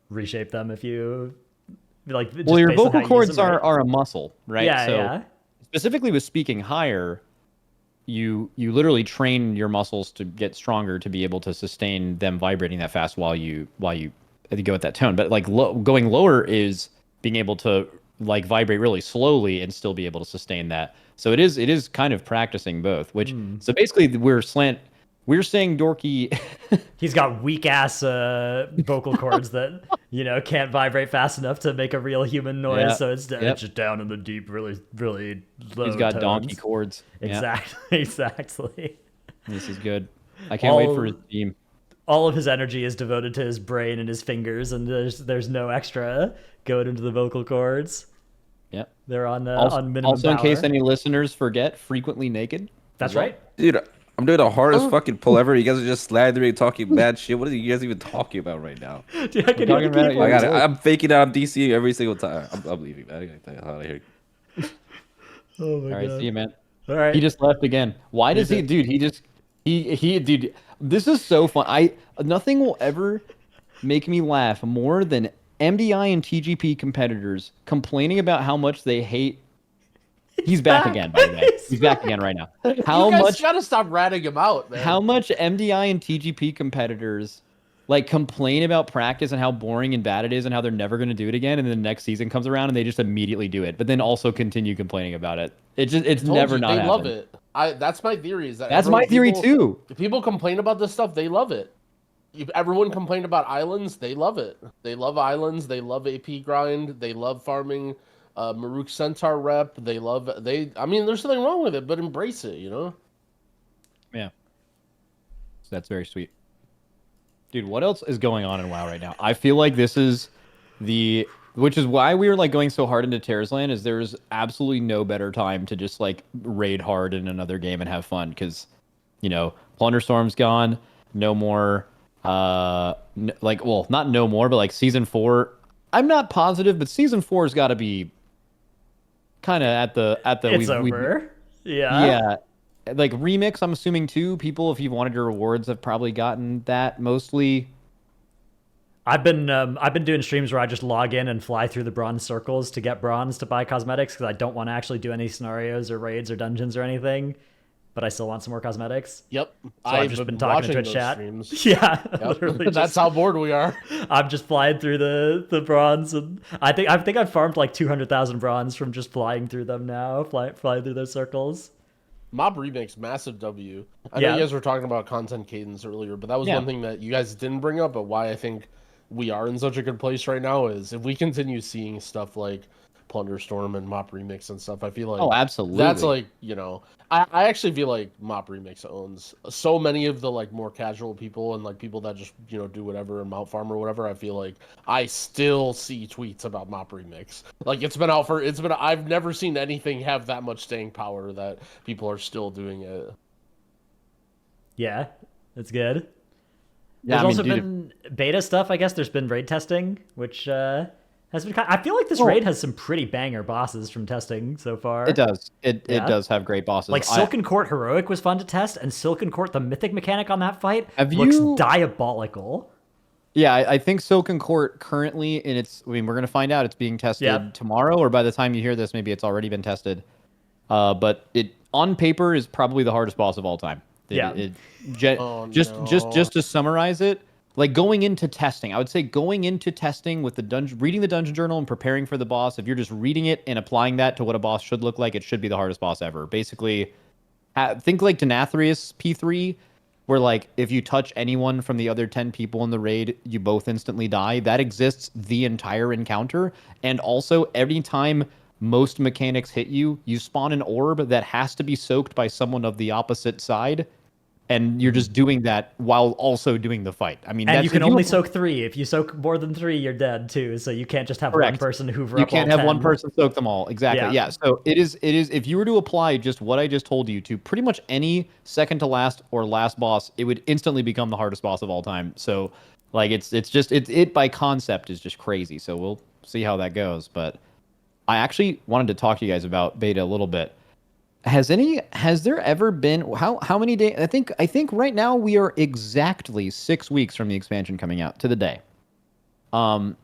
reshape them if you like? Just Well, your based on how vocal you use cords them, right? are a muscle, right? Yeah, so yeah. specifically with speaking higher, you literally train your muscles to get stronger to be able to sustain them vibrating that fast while you go at that tone. But like going lower is being able to like vibrate really slowly and still be able to sustain that. So it is kind of practicing both. Which so basically we're saying Dorki. He's got weak ass vocal cords that can't vibrate fast enough to make a real human noise. Yeah. So it's Yep. just down in the deep, really low. He's got tones. donkey chords. Yeah. Exactly. This is good. I can't wait for his theme. All of his energy is devoted to his brain and his fingers, and there's no extra going into the vocal cords. Yep. They're on Also, minimum also in power. case any listeners forget, frequently naked. That's as well. right. Dude, I'm doing the hardest fucking pull ever. You guys are just slandering, talking bad shit. What are you guys even talking about right now? Dude, I can We're hear talking the about keyboard. your- I'm faking out. I'm DCing every single time. I'm leaving, man. I gotta get out of here. Oh my All right, god. see you, man. All right. He just left again. Why does he, dude? Dude. This is so fun. Nothing will ever make me laugh more than MDI and TGP competitors complaining about how much they hate. He's back again, by the way. He's back again right now. How you guys much? gotta stop ratting him out, man. How much MDI and TGP competitors like complain about practice and how boring and bad it is and how they're never going to do it again, and then the next season comes around and they just immediately do it, but then also continue complaining about it. It's Told never you, not they happened. love it. That's my theory. Is that That's my theory too. If people complain about this stuff, they love it. If everyone complained about islands, they love it. They love islands. They love AP grind. They love farming. Maruk Centaur rep. I mean, there's something wrong with it, but embrace it. Yeah. So that's very sweet. Dude, what else is going on in WoW right now? I feel like this is which is why we were like going so hard into Tarisland, is there's absolutely no better time to just like raid hard in another game and have fun, because Plunderstorm's gone, no more not no more, but like season 4, I'm not positive, but season 4's got to be kind of at the It's over. Yeah. yeah. Like remix, I'm assuming too. People, if you've wanted your rewards, have probably gotten that mostly. I've been doing streams where I just log in and fly through the bronze circles to get bronze to buy cosmetics, because I don't want to actually do any scenarios or raids or dungeons or anything, but I still want some more cosmetics. Yep. So I've just been talking to Twitch chat. Streams. Yeah, Yep. literally. That's just, how bored we are. I'm just flying through the bronze, and I think I've farmed like 200,000 bronze from just flying through them now, flying through those circles. Mob Remix, massive W. I Yeah. know you guys were talking about content cadence earlier, but that was one thing that you guys didn't bring up, but why I think we are in such a good place right now is if we continue seeing stuff like Plunderstorm and Mop Remix and stuff. I feel like absolutely. that's like, you know, I actually feel like Mop Remix owns so many of the like more casual people and like people that just, you know, do whatever and mount farm or whatever. I feel like I still see tweets about Mop Remix. Like I've never seen anything have that much staying power that people are still doing it. Yeah, that's good. Yeah, There's also been beta stuff, I guess. There's been raid testing, which has been I feel like this raid has some pretty banger bosses from testing so far. It does. It does have great bosses. Like Silken Court Heroic was fun to test, and Silken Court, the mythic mechanic on that fight, looks diabolical. Yeah, I think Silken Court currently we're going to find out. It's being tested tomorrow, or by the time you hear this, maybe it's already been tested. But it on paper is probably the hardest boss of all time. Just to summarize it, like going into testing, I would say going into testing with reading the dungeon journal and preparing for the boss. If you're just reading it and applying that to what a boss should look like, it should be the hardest boss ever. Basically, think like Denathrius P3, where like if you touch anyone from the other 10 people in the raid, you both instantly die. That exists the entire encounter, and also every time most mechanics hit you, you spawn an orb that has to be soaked by someone of the opposite side. And you're just doing that while also doing the fight. I mean, and you can only soak 3. If you soak more than 3, you're dead too. So you can't just have one person hoover up all 10. You can't have one person soak them all. Exactly. Yeah. So it is. If you were to apply just what I just told you to pretty much any second to last or last boss, it would instantly become the hardest boss of all time. So like it by concept is just crazy. So we'll see how that goes. But I actually wanted to talk to you guys about beta a little bit. Has there ever been how many days? I think right now we are exactly 6 weeks from the expansion coming out to the day. Do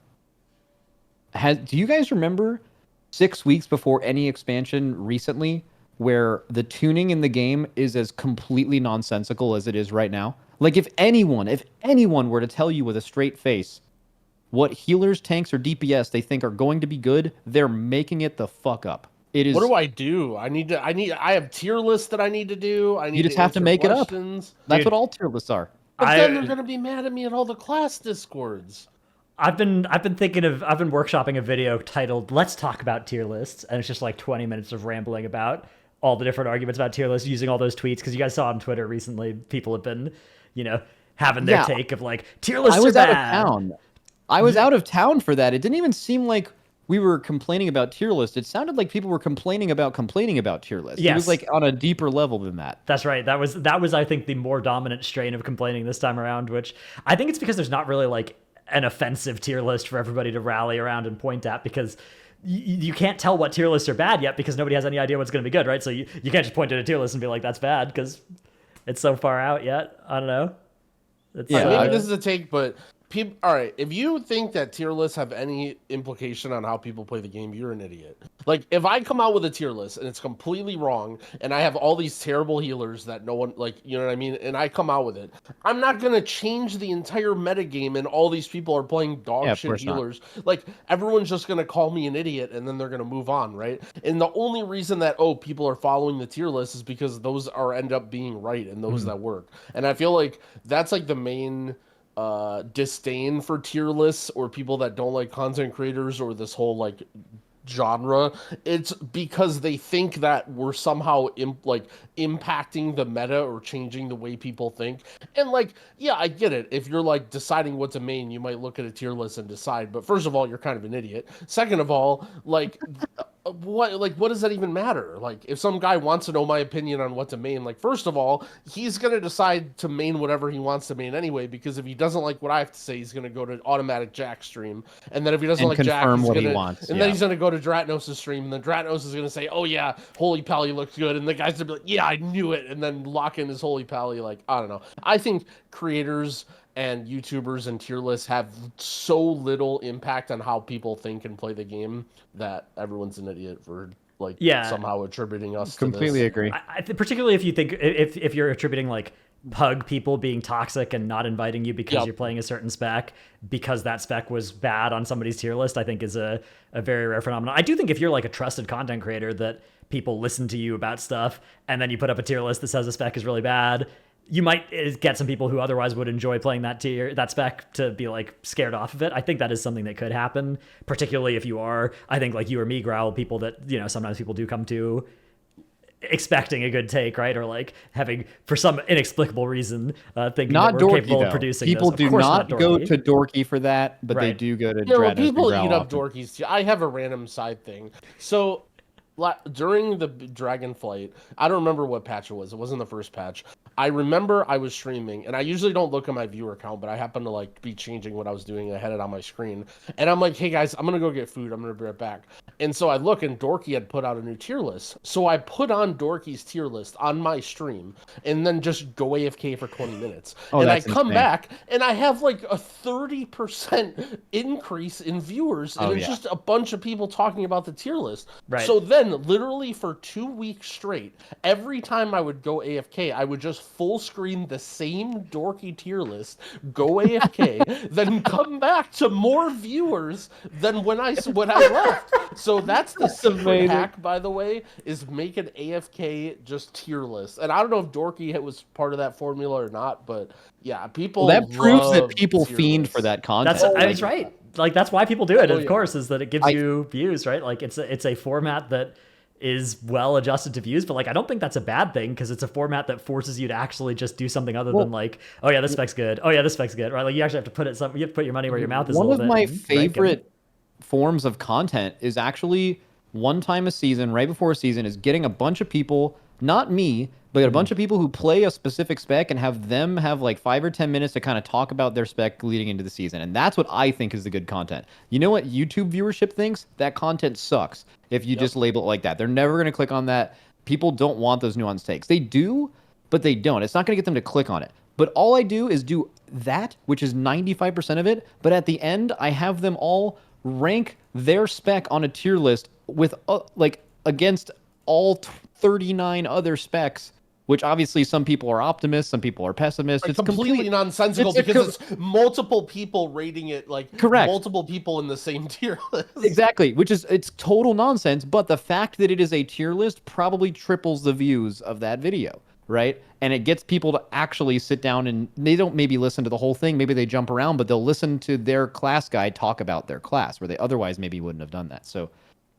you guys remember 6 weeks before any expansion recently where the tuning in the game is as completely nonsensical as it is right now? Like if anyone were to tell you with a straight face what healers, tanks, or DPS they think are going to be good, they're making it the fuck up. It is. What do? I have tier lists that I need to do. You just have to make it up. That's what all tier lists are. But then they're gonna be mad at me at all the class discords. I've been workshopping a video titled "Let's Talk About Tier Lists," and it's just like 20 minutes of rambling about all the different arguments about tier lists, using all those tweets, because you guys saw on Twitter recently, people have been, having their take of like tier lists are bad. I was out of town for that. It didn't even seem like we were complaining about tier lists. It sounded like people were complaining about tier lists. Yes. It was like on a deeper level than that. That's right. That was I think the more dominant strain of complaining this time around, which I think it's because there's not really like an offensive tier list for everybody to rally around and point at, because you can't tell what tier lists are bad yet because nobody has any idea what's going to be good, right? So you can't just point at a tier list and be like, that's bad, because it's so far out yet. I don't know. Maybe this is a take, but all right, if you think that tier lists have any implication on how people play the game, you're an idiot. Like, if I come out with a tier list and it's completely wrong, and I have all these terrible healers that no one, like, you know what I mean, and I come out with it, I'm not going to change the entire metagame and all these people are playing dog shit healers. Like, everyone's just going to call me an idiot and then they're going to move on, right? And the only reason that, people are following the tier list is because those end up being right and those that work. And I feel like that's like the main disdain for tier lists or people that don't like content creators or this whole like genre. It's because they think that we're somehow impacting the meta or changing the way people think. And like, yeah, I get it. If you're like deciding what to main, you might look at a tier list and decide. But first of all, you're kind of an idiot. Second of all, like what does that even matter? Like, if some guy wants to know my opinion on what to main, like, first of all, he's going to decide to main whatever he wants to main anyway, because if he doesn't like what I have to say, he's going to go to automatic Jack stream. And then if he doesn't like Jack, then he's going to go to Dratnos' stream, and then Dratnos is going to say, oh yeah, Holy Pally looks good. And the guy's going to be like, yeah, I knew it. And then lock in his Holy Pally. Like, I don't know. I think creators and YouTubers and tier lists have so little impact on how people think and play the game that everyone's an idiot for somehow attributing us completely to this. Agree. Particularly if you think if you're attributing like pug people being toxic and not inviting you because you're playing a certain spec because that spec was bad on somebody's tier list, I think is a very rare phenomenon. I do think if you're like a trusted content creator that people listen to you about stuff and then you put up a tier list that says a spec is really bad, you might get some people who otherwise would enjoy playing that spec to be like scared off of it. I think that is something that could happen, particularly if you are, I think, like you or me, Growl, people that, you know, sometimes people do come to expecting a good take, right? Or like having, for some inexplicable reason, thinking Not that we're Dorky, capable though. of producing People this. do Of course not go Dorky. to Dorky for that, but they Right. do go to Yeah, well, Dratnos people and eat Growl up often. Dorkies too. I have a random side thing. So during the Dragon Flight, I don't remember what patch it was. It wasn't the first patch. I remember I was streaming, and I usually don't look at my viewer count, but I happened to like be changing what I was doing. And I had it on my screen, and I'm like, "Hey guys, I'm gonna go get food. I'm gonna be right back." And so I look, and Dorky had put out a new tier list. So I put on Dorky's tier list on my stream, and then just go AFK for 20 minutes. Oh, and I that's come insane. back, and I have like a 30% increase in viewers, and Oh, it's yeah. just a bunch of people talking about the tier list. Right. So then, literally for 2 weeks straight, every time I would go AFK, I would just full screen the same Dorky tier list, go AFK, then come back to more viewers than when I left. So that's the secret amazing. hack, by the way, is make an AFK just tier list. And I don't know if Dorky was part of that formula or not, but yeah, people Well, that proves that love people tier fiend lists. for that content. That's Like, that's right. Like that's why people do it, Oh, of yeah. course, is that it gives you views, right? Like it's a format that is well adjusted to views, but like I don't think that's a bad thing because it's a format that forces you to actually just do something other than like, oh yeah, this spec's good. Oh yeah, this spec's good, right? Like you actually have to you have to put your money where your mouth is. One a of little my bit and rank 'em. favorite forms of content is actually one time a season, right before a season, is getting a bunch of people, not me, but a bunch of people who play a specific spec and have them have like 5 or 10 minutes to kind of talk about their spec leading into the season. And that's what I think is the good content. You know what YouTube viewership thinks? That content sucks if you just label it like that. They're never going to click on that. People don't want those nuanced takes. They do, but they don't. It's not going to get them to click on it. But all I do is do that, which is 95% of it. But at the end, I have them all rank their spec on a tier list with like against all 39 other specs, which obviously some people are optimists, some people are pessimists. Like It's completely nonsensical it's a because it's multiple people rating it, like Correct. multiple people in the same tier list. Exactly, which is it's total nonsense, but the fact that it is a tier list probably triples the views of that video, right? And it gets people to actually sit down and they don't maybe listen to the whole thing, maybe they jump around, but they'll listen to their class guy talk about their class where they otherwise maybe wouldn't have done that. So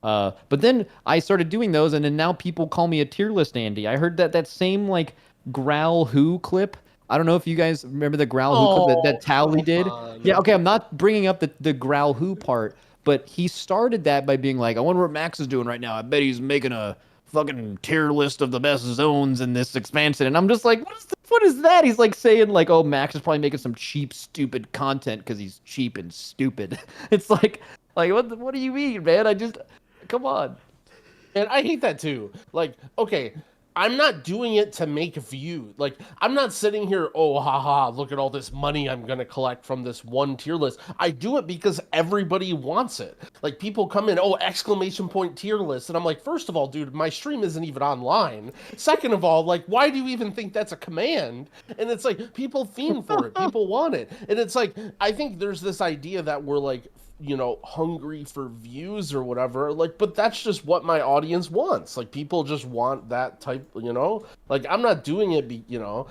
but then I started doing those, and then now people call me a tier list Andy. I heard that same like Growl Who clip. I don't know if you guys remember the Growl Who clip that Tally did. on. Yeah, okay, I'm not bringing up the Growl Who part, but he started that by being like, I wonder what Max is doing right now. I bet he's making a fucking tier list of the best zones in this expansion. And I'm just like, what is that? He's like saying like, oh, Max is probably making some cheap, stupid content because he's cheap and stupid. It's like what do you mean, man? Come on. And I hate that too. Like, okay, I'm not doing it to make views. Like, I'm not sitting here, oh, haha, look at all this money I'm going to collect from this one tier list. I do it because everybody wants it. Like, people come in, oh, exclamation point tier list. And I'm like, first of all, dude, my stream isn't even online. Second of all, like, why do you even think that's a command? And it's like, people fiend for it. People want it. And it's like, I think there's this idea that we're like, you know, hungry for views or whatever, like, but that's just what my audience wants. Like, people just want that type, you know, like, I'm not doing it, you know,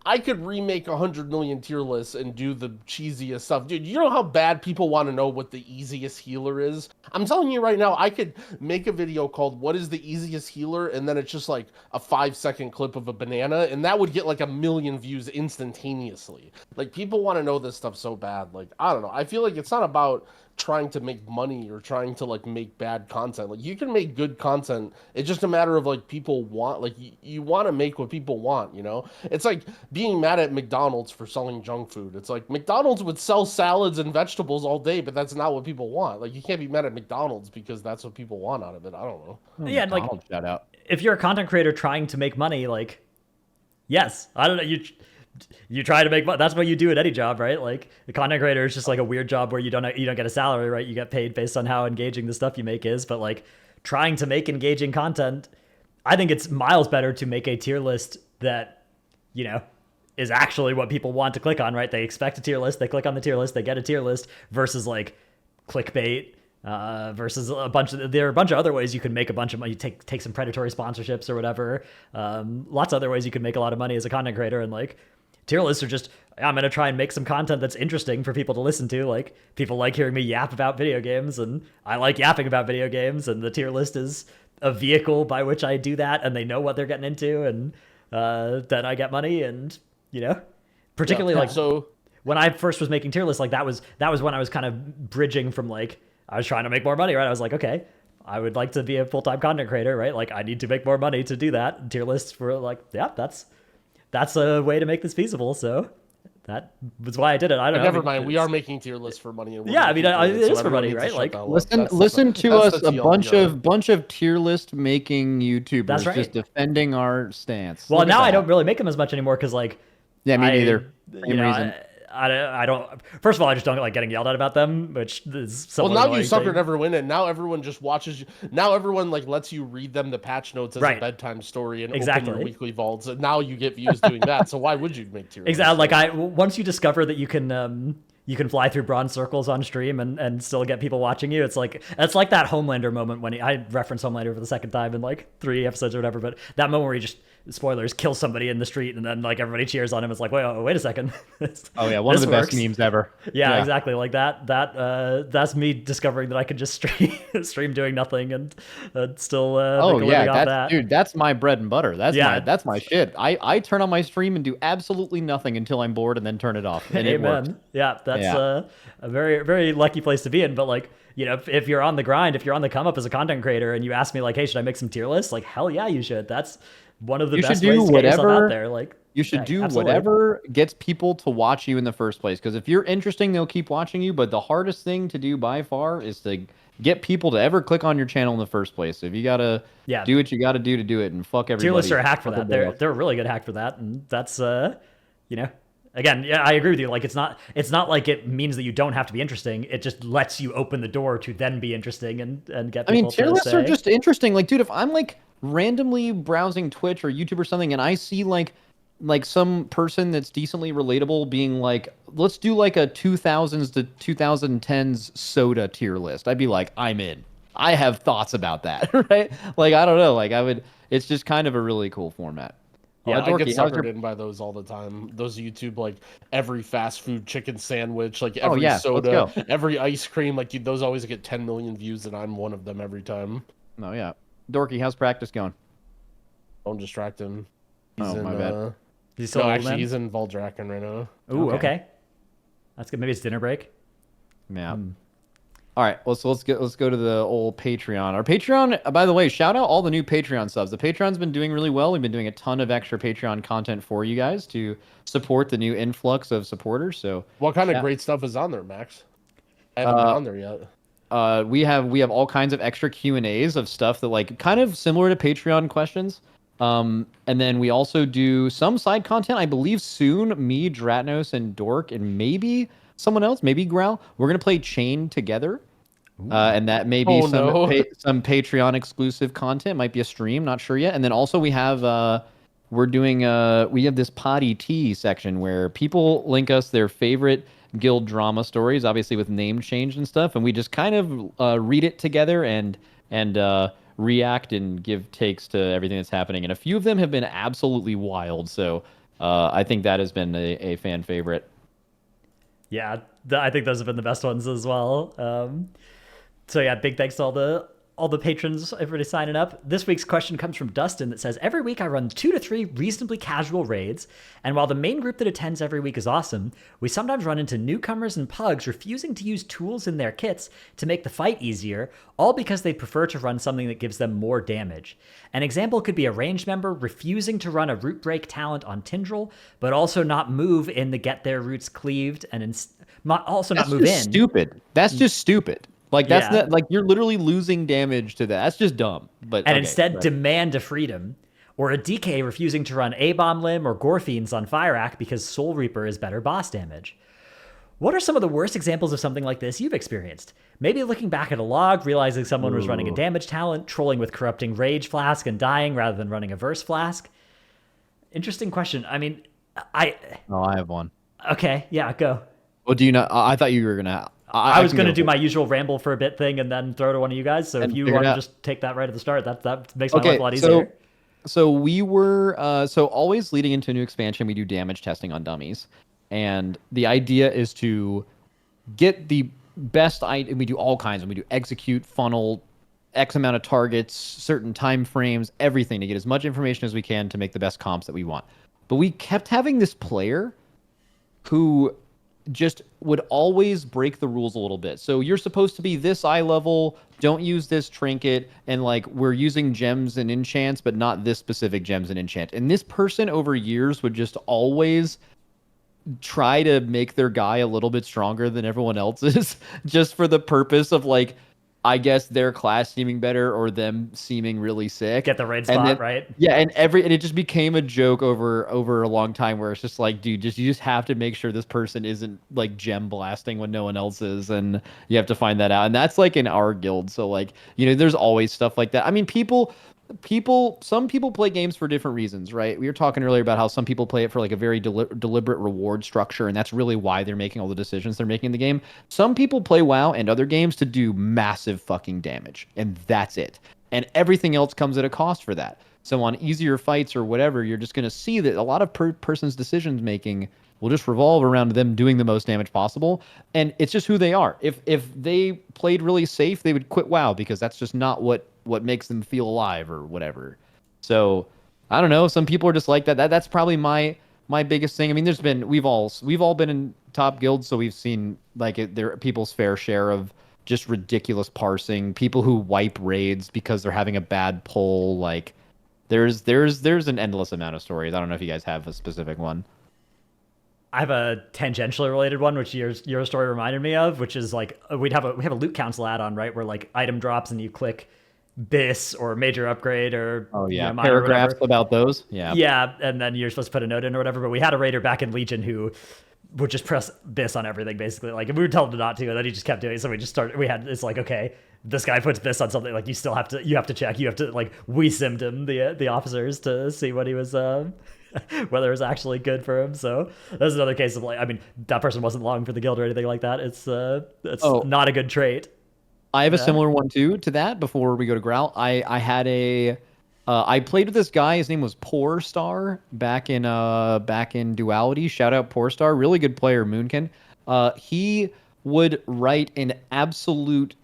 I could remake 100 million tier lists and do the cheesiest stuff. Dude, you know how bad people want to know what the easiest healer is? I'm telling you right now, I could make a video called What is the Easiest Healer? And then it's just like a 5-second clip of a banana, and that would get like 1 million views instantaneously. Like, people want to know this stuff so bad. Like, I don't know. I feel like it's not about trying to make money or trying to like make bad content. Like, you can make good content. It's just a matter of like people want, like, you want to make what people want, you know? It's like being mad at McDonald's for selling junk food. It's like McDonald's would sell salads and vegetables all day, but that's not what people want. Like, you can't be mad at McDonald's because that's what people want out of it. I don't know. Yeah, and like McDonald's shout out. if you're a content creator trying to make money, like, yes, I don't know, you try to make money. That's what you do at any job, right? Like, the content creator is just like a weird job where you don't get a salary, right? You get paid based on how engaging the stuff you make is. But like, trying to make engaging content, I think it's miles better to make a tier list that, you know, is actually what people want to click on, right? They expect a tier list, they click on the tier list, they get a tier list, versus like clickbait versus there are a bunch of other ways you can make a bunch of money. You take some predatory sponsorships or whatever. Lots of other ways you can make a lot of money as a content creator, and like tier lists are just, I'm gonna try and make some content that's interesting for people to listen to. Like people like hearing me yap about video games, and I like yapping about video games, and the tier list is a vehicle by which I do that, and they know what they're getting into, and then I get money, and particularly like so when I first was making tier lists, like that was when I was kind of bridging from like I was trying to make more money, right? I was like, okay, I would like to be a full-time content creator, right? Like I need to make more money to do that. Tier lists were like, yeah, that's a way to make this feasible. So that was why I did it. I don't know. Never mind. We are making tier lists for money. And yeah, I mean, it is for money, right? Like, listen to us, a bunch of tier list making YouTubers That's right. just defending our stance. Well, now I don't really make them as much anymore because, like, yeah, me neither. Same reason. I don't. First of all, I just don't like getting yelled at about them, which is well. Now you sucker never win, and now everyone just watches you. Now everyone like lets you read them the patch notes as a bedtime story and open your weekly vaults. And now you get views doing that. So why would you make tier lists? Exactly. Like once you discover that you can fly through bronze circles on stream and still get people watching you. It's like that Homelander moment when I reference Homelander for the second time in like 3 episodes or whatever. But that moment where he just, spoilers, kills somebody in the street and then like everybody cheers on him. It's like, wait a second. Oh yeah, one of the best memes ever. Yeah, exactly. Like that's me discovering that I can just stream doing nothing and still make a living off that. Dude, that's my bread and butter. That's my shit. I turn on my stream and do absolutely nothing until I'm bored and then turn it off. And Amen. It works. Yeah, that's a very, very lucky place to be in. But like, if you're on the grind, if you're on the come up as a content creator and you ask me like, hey, should I make some tier lists? Like, hell yeah, you should. That's one of the best ways to get yourself out there. Like, you should do whatever gets people to watch you in the first place. Because if you're interesting, they'll keep watching you. But the hardest thing to do by far is to get people to ever click on your channel in the first place. So if you gotta do what you gotta do to do it, and fuck everybody. Tier lists are a hack for that. They're a really good hack for that, and that's Again, yeah, I agree with you. Like, it's not like it means that you don't have to be interesting. It just lets you open the door to then be interesting and get people. I mean, tier lists are just interesting. Like, dude, if I'm like randomly browsing Twitch or YouTube or something, and I see like some person that's decently relatable being like, let's do like a 2000s to 2010s soda tier list, I'd be like, I'm in. I have thoughts about that, right? Like, I don't know. Like, it's just kind of a really cool format. Yeah, I get suckered in by those all the time. Those YouTube, like every fast food chicken sandwich, like every soda, every ice cream, like those always get 10 million views, and I'm one of them every time. Oh yeah, Dorki, how's practice going? Don't distract him. He's my bad. He's in Valdraken right now. Ooh, okay. That's good. Maybe it's dinner break. Yeah. All right, let's go to the old Patreon. Our Patreon, by the way, shout out all the new Patreon subs. The Patreon's been doing really well. We've been doing a ton of extra Patreon content for you guys to support the new influx of supporters. So, what kind of great stuff is on there, Max? I haven't been on there yet. We have all kinds of extra Q&As of stuff that like kind of similar to Patreon questions. And then we also do some side content. I believe soon, me, Dratnos, and Dork, and maybe someone else, maybe Growl. We're gonna play Chain together, and that may be some Patreon exclusive content. Might be a stream, not sure yet. And then also we have we have this PoddyT section where people link us their favorite guild drama stories, obviously with name change and stuff, and we just kind of read it together and react and give takes to everything that's happening. And a few of them have been absolutely wild. So I think that has been a fan favorite. Yeah, I think those have been the best ones as well. So yeah, big thanks to all the patrons, everybody signing up. This week's question comes from Dustin that says, every week I run 2 to 3 reasonably casual raids, and while the main group that attends every week is awesome, we sometimes run into newcomers and pugs refusing to use tools in their kits to make the fight easier, all because they prefer to run something that gives them more damage. An example could be a ranged member refusing to run a root break talent on Tindral, but also not move in the get their roots cleaved, and also not move in. Stupid. That's just stupid. Like that's not like you're literally losing damage to that. That's just dumb. But instead demand a freedom, or a DK refusing to run A-Bomb Limb or Gorfiends on Fireact because Soul Reaper is better boss damage. What are some of the worst examples of something like this you've experienced? Maybe looking back at a log, realizing someone was running a damage talent, trolling with corrupting Rage Flask and dying rather than running a Verse Flask. Interesting question. I mean, I have one. Okay, yeah, go. Well, do you know? I thought you were gonna. I was can going to go do for my it. usual ramble for a bit thing and then throw to one of you guys. So if And you figure it want to out. just take that right at the start, that makes my life Okay, a lot easier. so we were so always leading into a new expansion, we do damage testing on dummies, and the idea is to get the best item. We do all kinds, and we do execute, funnel, X amount of targets, certain time frames, everything to get as much information as we can to make the best comps that we want. But we kept having this player who just would always break the rules a little bit. So you're supposed to be this eye level, don't use this trinket, and like we're using gems and enchants, but not this specific gems and enchant. And this person over years would just always try to make their guy a little bit stronger than everyone else's, just for the purpose of like, I guess their class seeming better or them seeming really sick. Get the raid And spot, then- right? Yeah, and it just became a joke over a long time where it's just like, dude, you just have to make sure this person isn't like gem blasting when no one else is, and you have to find that out. And that's like in our guild, so like, there's always stuff like that. I mean, some people play games for different reasons, right? We were talking earlier about how some people play it for like a very deliberate reward structure, and that's really why they're making all the decisions they're making in the game. Some people play WoW and other games to do massive fucking damage, and that's it. And everything else comes at a cost for that. So on easier fights or whatever, you're just going to see that a lot of person's decisions making will just revolve around them doing the most damage possible, and it's just who they are. If they played really safe, they would quit WoW because that's just not what makes them feel alive or whatever. So I don't know. Some people are just like that. That's probably my biggest thing. I mean, we've all been in top guilds, so we've seen like there people's fair share of just ridiculous parsing. People who wipe raids because they're having a bad pull. Like there's an endless amount of stories. I don't know if you guys have a specific one. I have a tangentially related one, which your story reminded me of, which is like we have a loot council add-on, right, where like item drops and you click BIS or major upgrade or mine or paragraphs whatever. about those. Yeah, and then you're supposed to put a note in or whatever. But we had a raider back in Legion who would just press BIS on everything basically. Like, and we were told him not to, and then he just kept doing it. So we just started. It's like, okay, this guy puts BIS on something. Like, you have to check. You have to like we simmed him the officers to see what he was whether it was actually good for him. So that's another case of like, I mean, that person wasn't long for the guild or anything like that. It's not a good trait. I have a similar one too to that. Before we go to Growl, I had I played with this guy. His name was Poor Star back in Duality. Shout out Poor Star, really good player, Moonkin. He would write an absolute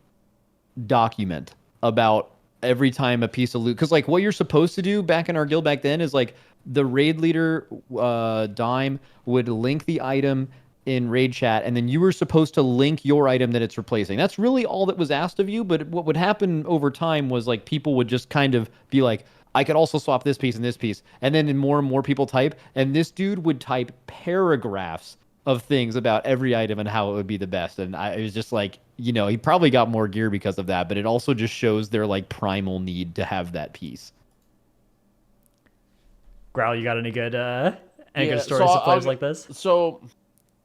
document about every time a piece of loot, because like what you're supposed to do back in our guild back then is like the raid leader Dime would link the item in raid chat, and then you were supposed to link your item that it's replacing. That's really all that was asked of you. But what would happen over time was like people would just kind of be like, I could also swap this piece and this piece, and then more and more people type, and this dude would type paragraphs of things about every item and how it would be the best. And it was just like, he probably got more gear because of that, but it also just shows their like primal need to have that piece. Growl, you got any good stories of players like this? So,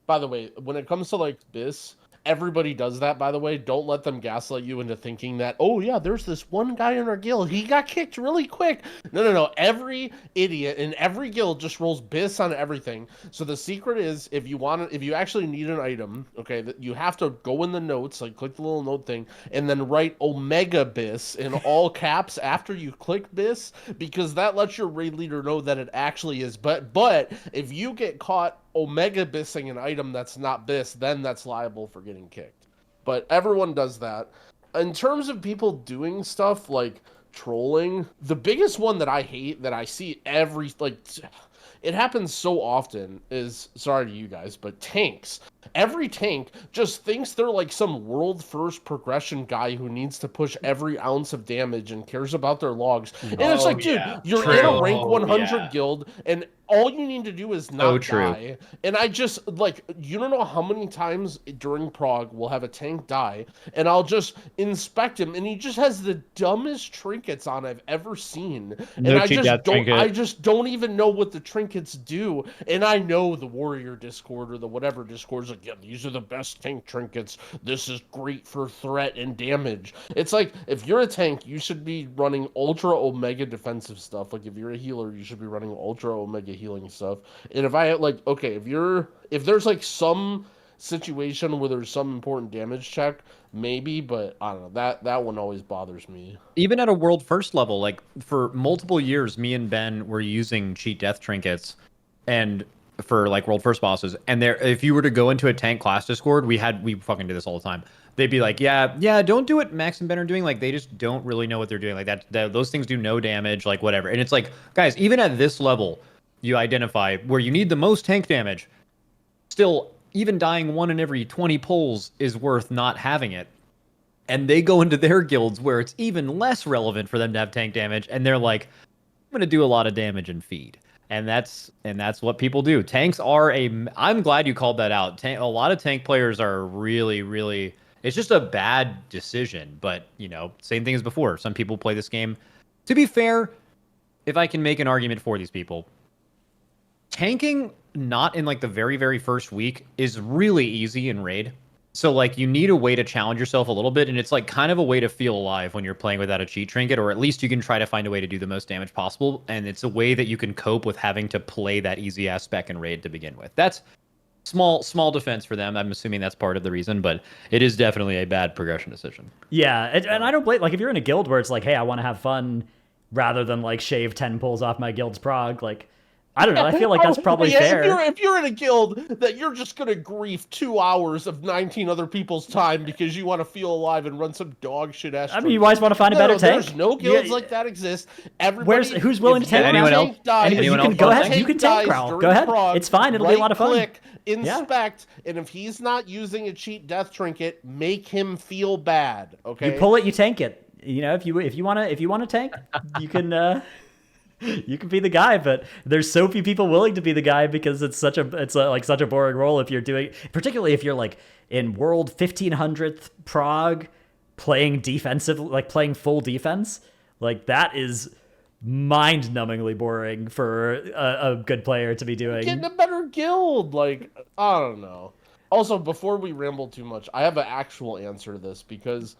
by the way, when it comes to like this, everybody does that, by the way. Don't let them gaslight you into thinking that, oh yeah, there's this one guy in our guild, he got kicked really quick. No. Every idiot in every guild just rolls BIS on everything. So the secret is, if you actually need an item, okay, that you have to go in the notes, like click the little note thing, and then write Omega BIS in all caps after you click BIS, because that lets your raid leader know that it actually is. But if you get caught Omega BISing an item that's not BIS, then that's liable for getting kicked. But everyone does that. In terms of people doing stuff like trolling, the biggest one that I hate, that I see it happens so often, is, sorry to you guys, but tanks. Every tank just thinks they're like some world first progression guy who needs to push every ounce of damage and cares about their logs. And it's like, dude, you're in a rank 100 guild, and all you need to do is not die. And I just, like, you don't know how many times during prog we'll have a tank die, and I'll just inspect him, and he just has the dumbest trinkets on I've ever seen. And I just don't even know what the trinkets do. And I know the warrior Discord or the whatever Discord is like, yeah, these are the best tank trinkets. This is great for threat and damage. It's like, if you're a tank, you should be running ultra omega defensive stuff. Like, if you're a healer, you should be running ultra omega healing stuff. And if I like, okay, if there's like some situation where there's some important damage check, maybe, but I don't know. That one always bothers me. Even at a world first level, like for multiple years, me and Ben were using cheat death trinkets, and for like world first bosses. And there, if you were to go into a tank class Discord, we fucking do this all the time. They'd be like, yeah, don't do what Max and Ben are doing. Like they just don't really know what they're doing. Like those things do no damage, like whatever. And it's like, guys, even at this level, you identify where you need the most tank damage. Still, even dying 1 in every 20 pulls is worth not having it. And they go into their guilds where it's even less relevant for them to have tank damage, and they're like, I'm gonna do a lot of damage and feed. And that's what people do. Tanks are I'm glad you called that out. A lot of tank players are really, really, it's just a bad decision. But, you know, same thing as before. Some people play this game. To be fair, if I can make an argument for these people, tanking not in like the very, very first week is really easy in Raid. So like you need a way to challenge yourself a little bit, and it's like kind of a way to feel alive when you're playing without a cheat trinket, or at least you can try to find a way to do the most damage possible, and it's a way that you can cope with having to play that easy ass spec in Raid to begin with. That's small defense for them. I'm assuming that's part of the reason, but it is definitely a bad progression decision. Yeah, and I don't blame, like if you're in a guild where it's like, hey, I want to have fun rather than like shave 10 pulls off my guild's prog, like I don't know. I feel like that's probably fair. If you're in a guild that you're just gonna grief 2 hours of 19 other people's time because you want to feel alive and run some dog shit ass. I mean, you always want to find a better tank. There's no guilds like that exist. Everybody, who's willing to tank? Anyone else? Anyone else? Go ahead. You can tank Growl. Go ahead. It's fine. It'll be a lot of fun. Click, inspect, and if he's not using a cheat death trinket, make him feel bad. Okay. You pull it, you tank it. You know, if you want to tank, you can. You can be the guy, but there's so few people willing to be the guy because it's such a boring role if you're doing, particularly if you're like in World 1500th prog playing defensive, like playing full defense, like that is mind-numbingly boring for a good player to be doing. Get in a better guild, like I don't know. Also, before we ramble too much, I have an actual answer to this because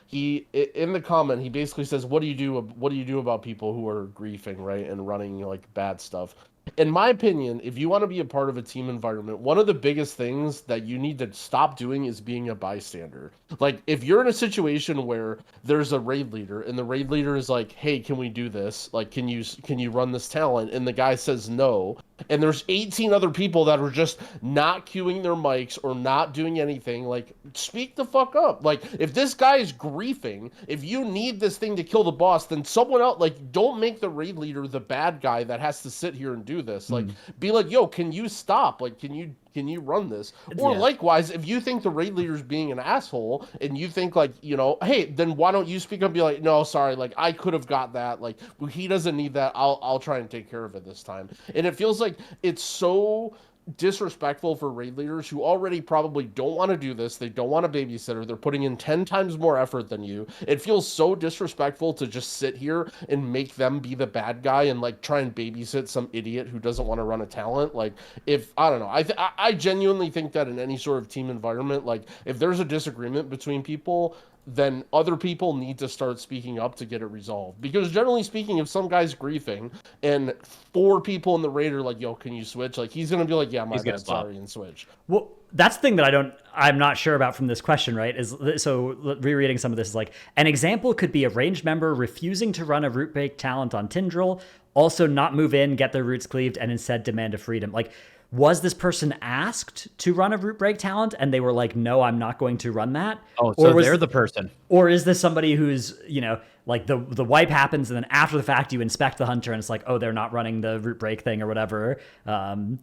he, in the comment, he basically says, what do you do about people who are griefing, right, and running like bad stuff? In my opinion, if you want to be a part of a team environment, one of the biggest things that you need to stop doing is being a bystander. Like, if you're in a situation where there's a raid leader and the raid leader is like, hey, can we do this? Like, can you run this talent? And the guy says no. And there's 18 other people that are just not queuing their mics or not doing anything. Like, speak the fuck up. Like, if this guy is griefing, if you need this thing to kill the boss, then someone else, like, don't make the raid leader the bad guy that has to sit here and do this. Like, be like, yo, can you stop? Like, can you run this? Or likewise, if you think the raid leader's being an asshole and you think like, you know, hey, then why don't you speak up and be like, no, sorry, like I could have got that. Like he doesn't need that. I'll try and take care of it this time. And it feels like it's so disrespectful for raid leaders who already probably don't want to do this. They don't want a babysitter. They're putting in 10 times more effort than you. It feels so disrespectful to just sit here and make them be the bad guy and like try and babysit some idiot who doesn't want to run a talent. Like if, I don't know, I genuinely think that in any sort of team environment, like if there's a disagreement between people, then other people need to start speaking up to get it resolved. Because generally speaking, if some guy's griefing and 4 people in the raid are like, yo, can you switch? Like, he's going to be like, yeah, my bad, sorry, and switch. Well, that's the thing that I'm not sure about from this question, right? So rereading some of this is like, an example could be a ranged member refusing to run a root break talent on Tindril, also not move in, get their roots cleaved, and instead demand a freedom. Like, was this person asked to run a root break talent and they were like, no, I'm not going to run that? Oh, so they're the person. Or is this somebody who's, you know, like the wipe happens and then after the fact you inspect the hunter and it's like, oh, they're not running the root break thing or whatever. And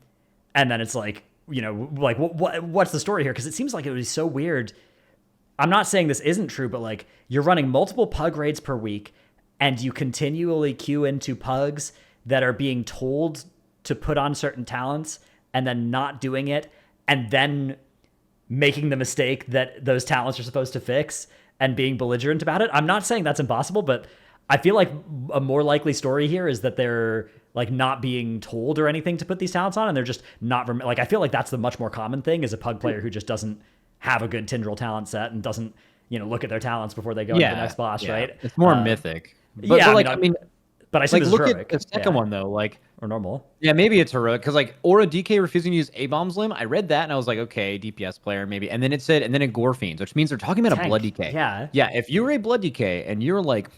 then it's like, you know, like what's the story here? Because it seems like it would be so weird. I'm not saying this isn't true, but like you're running multiple pug raids per week and you continually queue into pugs that are being told to put on certain talents and then not doing it, and then making the mistake that those talents are supposed to fix and being belligerent about it. I'm not saying that's impossible, but I feel like a more likely story here is that they're like not being told or anything to put these talents on, and they're just not like, I feel like that's the much more common thing is a pug player who just doesn't have a good Tindril talent set and doesn't, you know, look at their talents before they go into the next boss, right? It's more mythic. But, yeah, but like, I mean, But I assume Like, it's look heroic. at the second one though. Like, or normal. yeah, maybe it's heroic because like Aura DK refusing to use A-bombs limb. I read that and I was like, okay, DPS player maybe. And then it said, and then it Gore Fiends, which means they're talking about Tank. a blood DK. Yeah. Yeah, if you're a blood DK and you're like,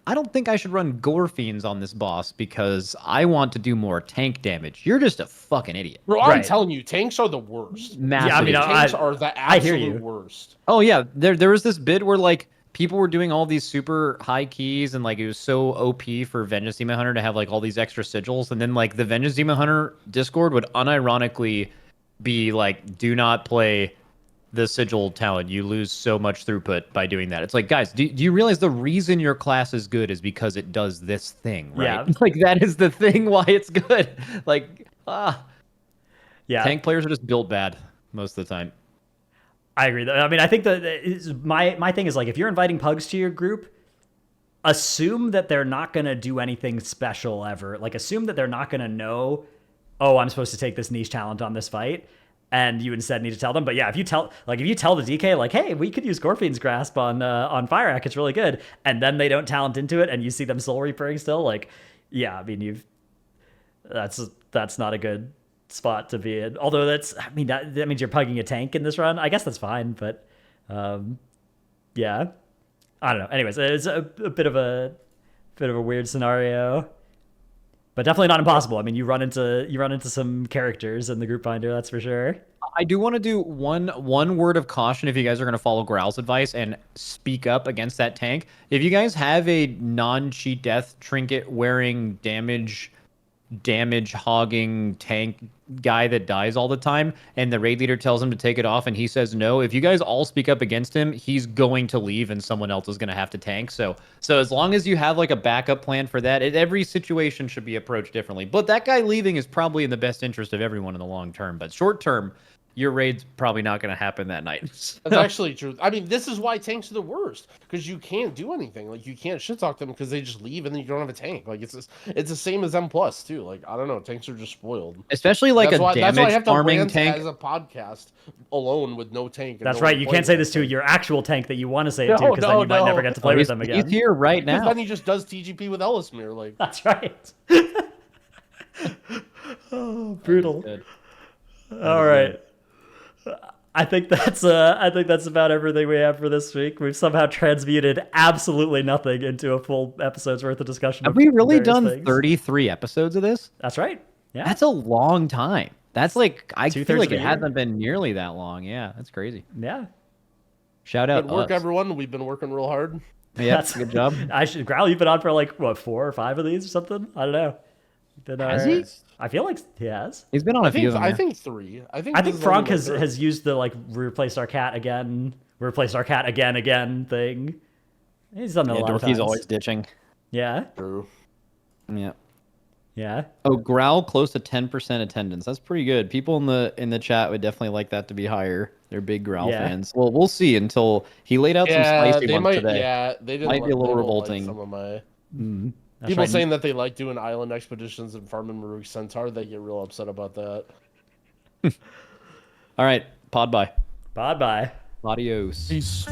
I don't think I should run Gore Fiends on this boss because I want to do more tank damage. You're just a fucking idiot. Bro, I'm Right. telling you, tanks are the worst. Massive. Yeah, I mean, Tanks are the I hear absolute you. worst. Oh yeah, there was this bid where like people were doing all these super high keys and like it was so OP for Vengeance Demon Hunter to have like all these extra sigils, and then like the Vengeance Demon Hunter Discord would unironically be like, do not play the sigil talent. You lose so much throughput by doing that. It's like, guys, do you realize the reason your class is good is because it does this thing, right? Yeah. Like that is the thing why it's good. Like Yeah. tank players are just built bad most of the time. I agree. I mean, I think that my thing is like, if you're inviting pugs to your group, assume that they're not going to do anything special ever. Like, assume that they're not going to know, oh, I'm supposed to take this niche talent on this fight, and you instead need to tell them. But yeah, if you tell the DK, like, hey, we could use Gorfien's Grasp on Fire Act, it's really good, and then they don't talent into it, and you see them Soul Reapering still, like, yeah, I mean, that's not a good spot to be in. Although that means you're pugging a tank in this run. I guess that's fine, but yeah, I don't know. Anyways, it's a bit of a weird scenario, but definitely not impossible. I mean, you run into some characters in the group finder, that's for sure. I do want to do one word of caution if you guys are going to follow Growl's advice and speak up against that tank. If you guys have a non-cheat death trinket wearing damage hogging tank guy that dies all the time and the raid leader tells him to take it off and he says no, if you guys all speak up against him, he's going to leave and someone else is going to have to tank. So as long as you have like a backup plan for that, every situation should be approached differently. But that guy leaving is probably in the best interest of everyone in the long term. But short term, your raid's probably not going to happen that night. That's actually true. I mean, this is why tanks are the worst, because you can't do anything. Like, you can't shit talk them because they just leave and then you don't have a tank. Like, it's the same as M plus too. Like, I don't know, tanks are just spoiled. Especially like that's why I damage have to farming rant tank. as a podcast alone with no tank. That's right. You can't say this to your actual tank that you want to say it to, because then you might never get to play with them again. He's here right now. Then he just does TGP with Ellismere. Like, that's right. Oh, brutal. All right. I think that's about everything we have for this week. We've somehow transmuted absolutely nothing into a full episode's worth of discussion. Have we really done things. 33 episodes of this? That's right. Yeah. That's a long time. That's like, I feel like it year. hasn't been nearly that long. Yeah, that's crazy. Yeah. Shout out. Good work, us. everyone. We've been working real hard. Yeah, that's good job. Growl, you've been on for like what, 4 or 5 of these or something? I don't know. Has he? I feel like he has. He's been on a few of them. I think 3. I think Frank has used the like replaced our cat again thing. He's done that a lot of times. Dorki's always ditching. Yeah. True. Yeah. Yeah. Oh, Growl close to 10% attendance. That's pretty good. People in the chat would definitely like that to be higher. They're big Growl fans. Well, we'll see until he laid out some spicy ones today. Yeah, they didn't. Might be a little revolting. Like some of my That's people right. saying that they like doing island expeditions and farming Maruk Centaur. They get real upset about that. All right, pod bye. Bye bye. Poddios. Peace.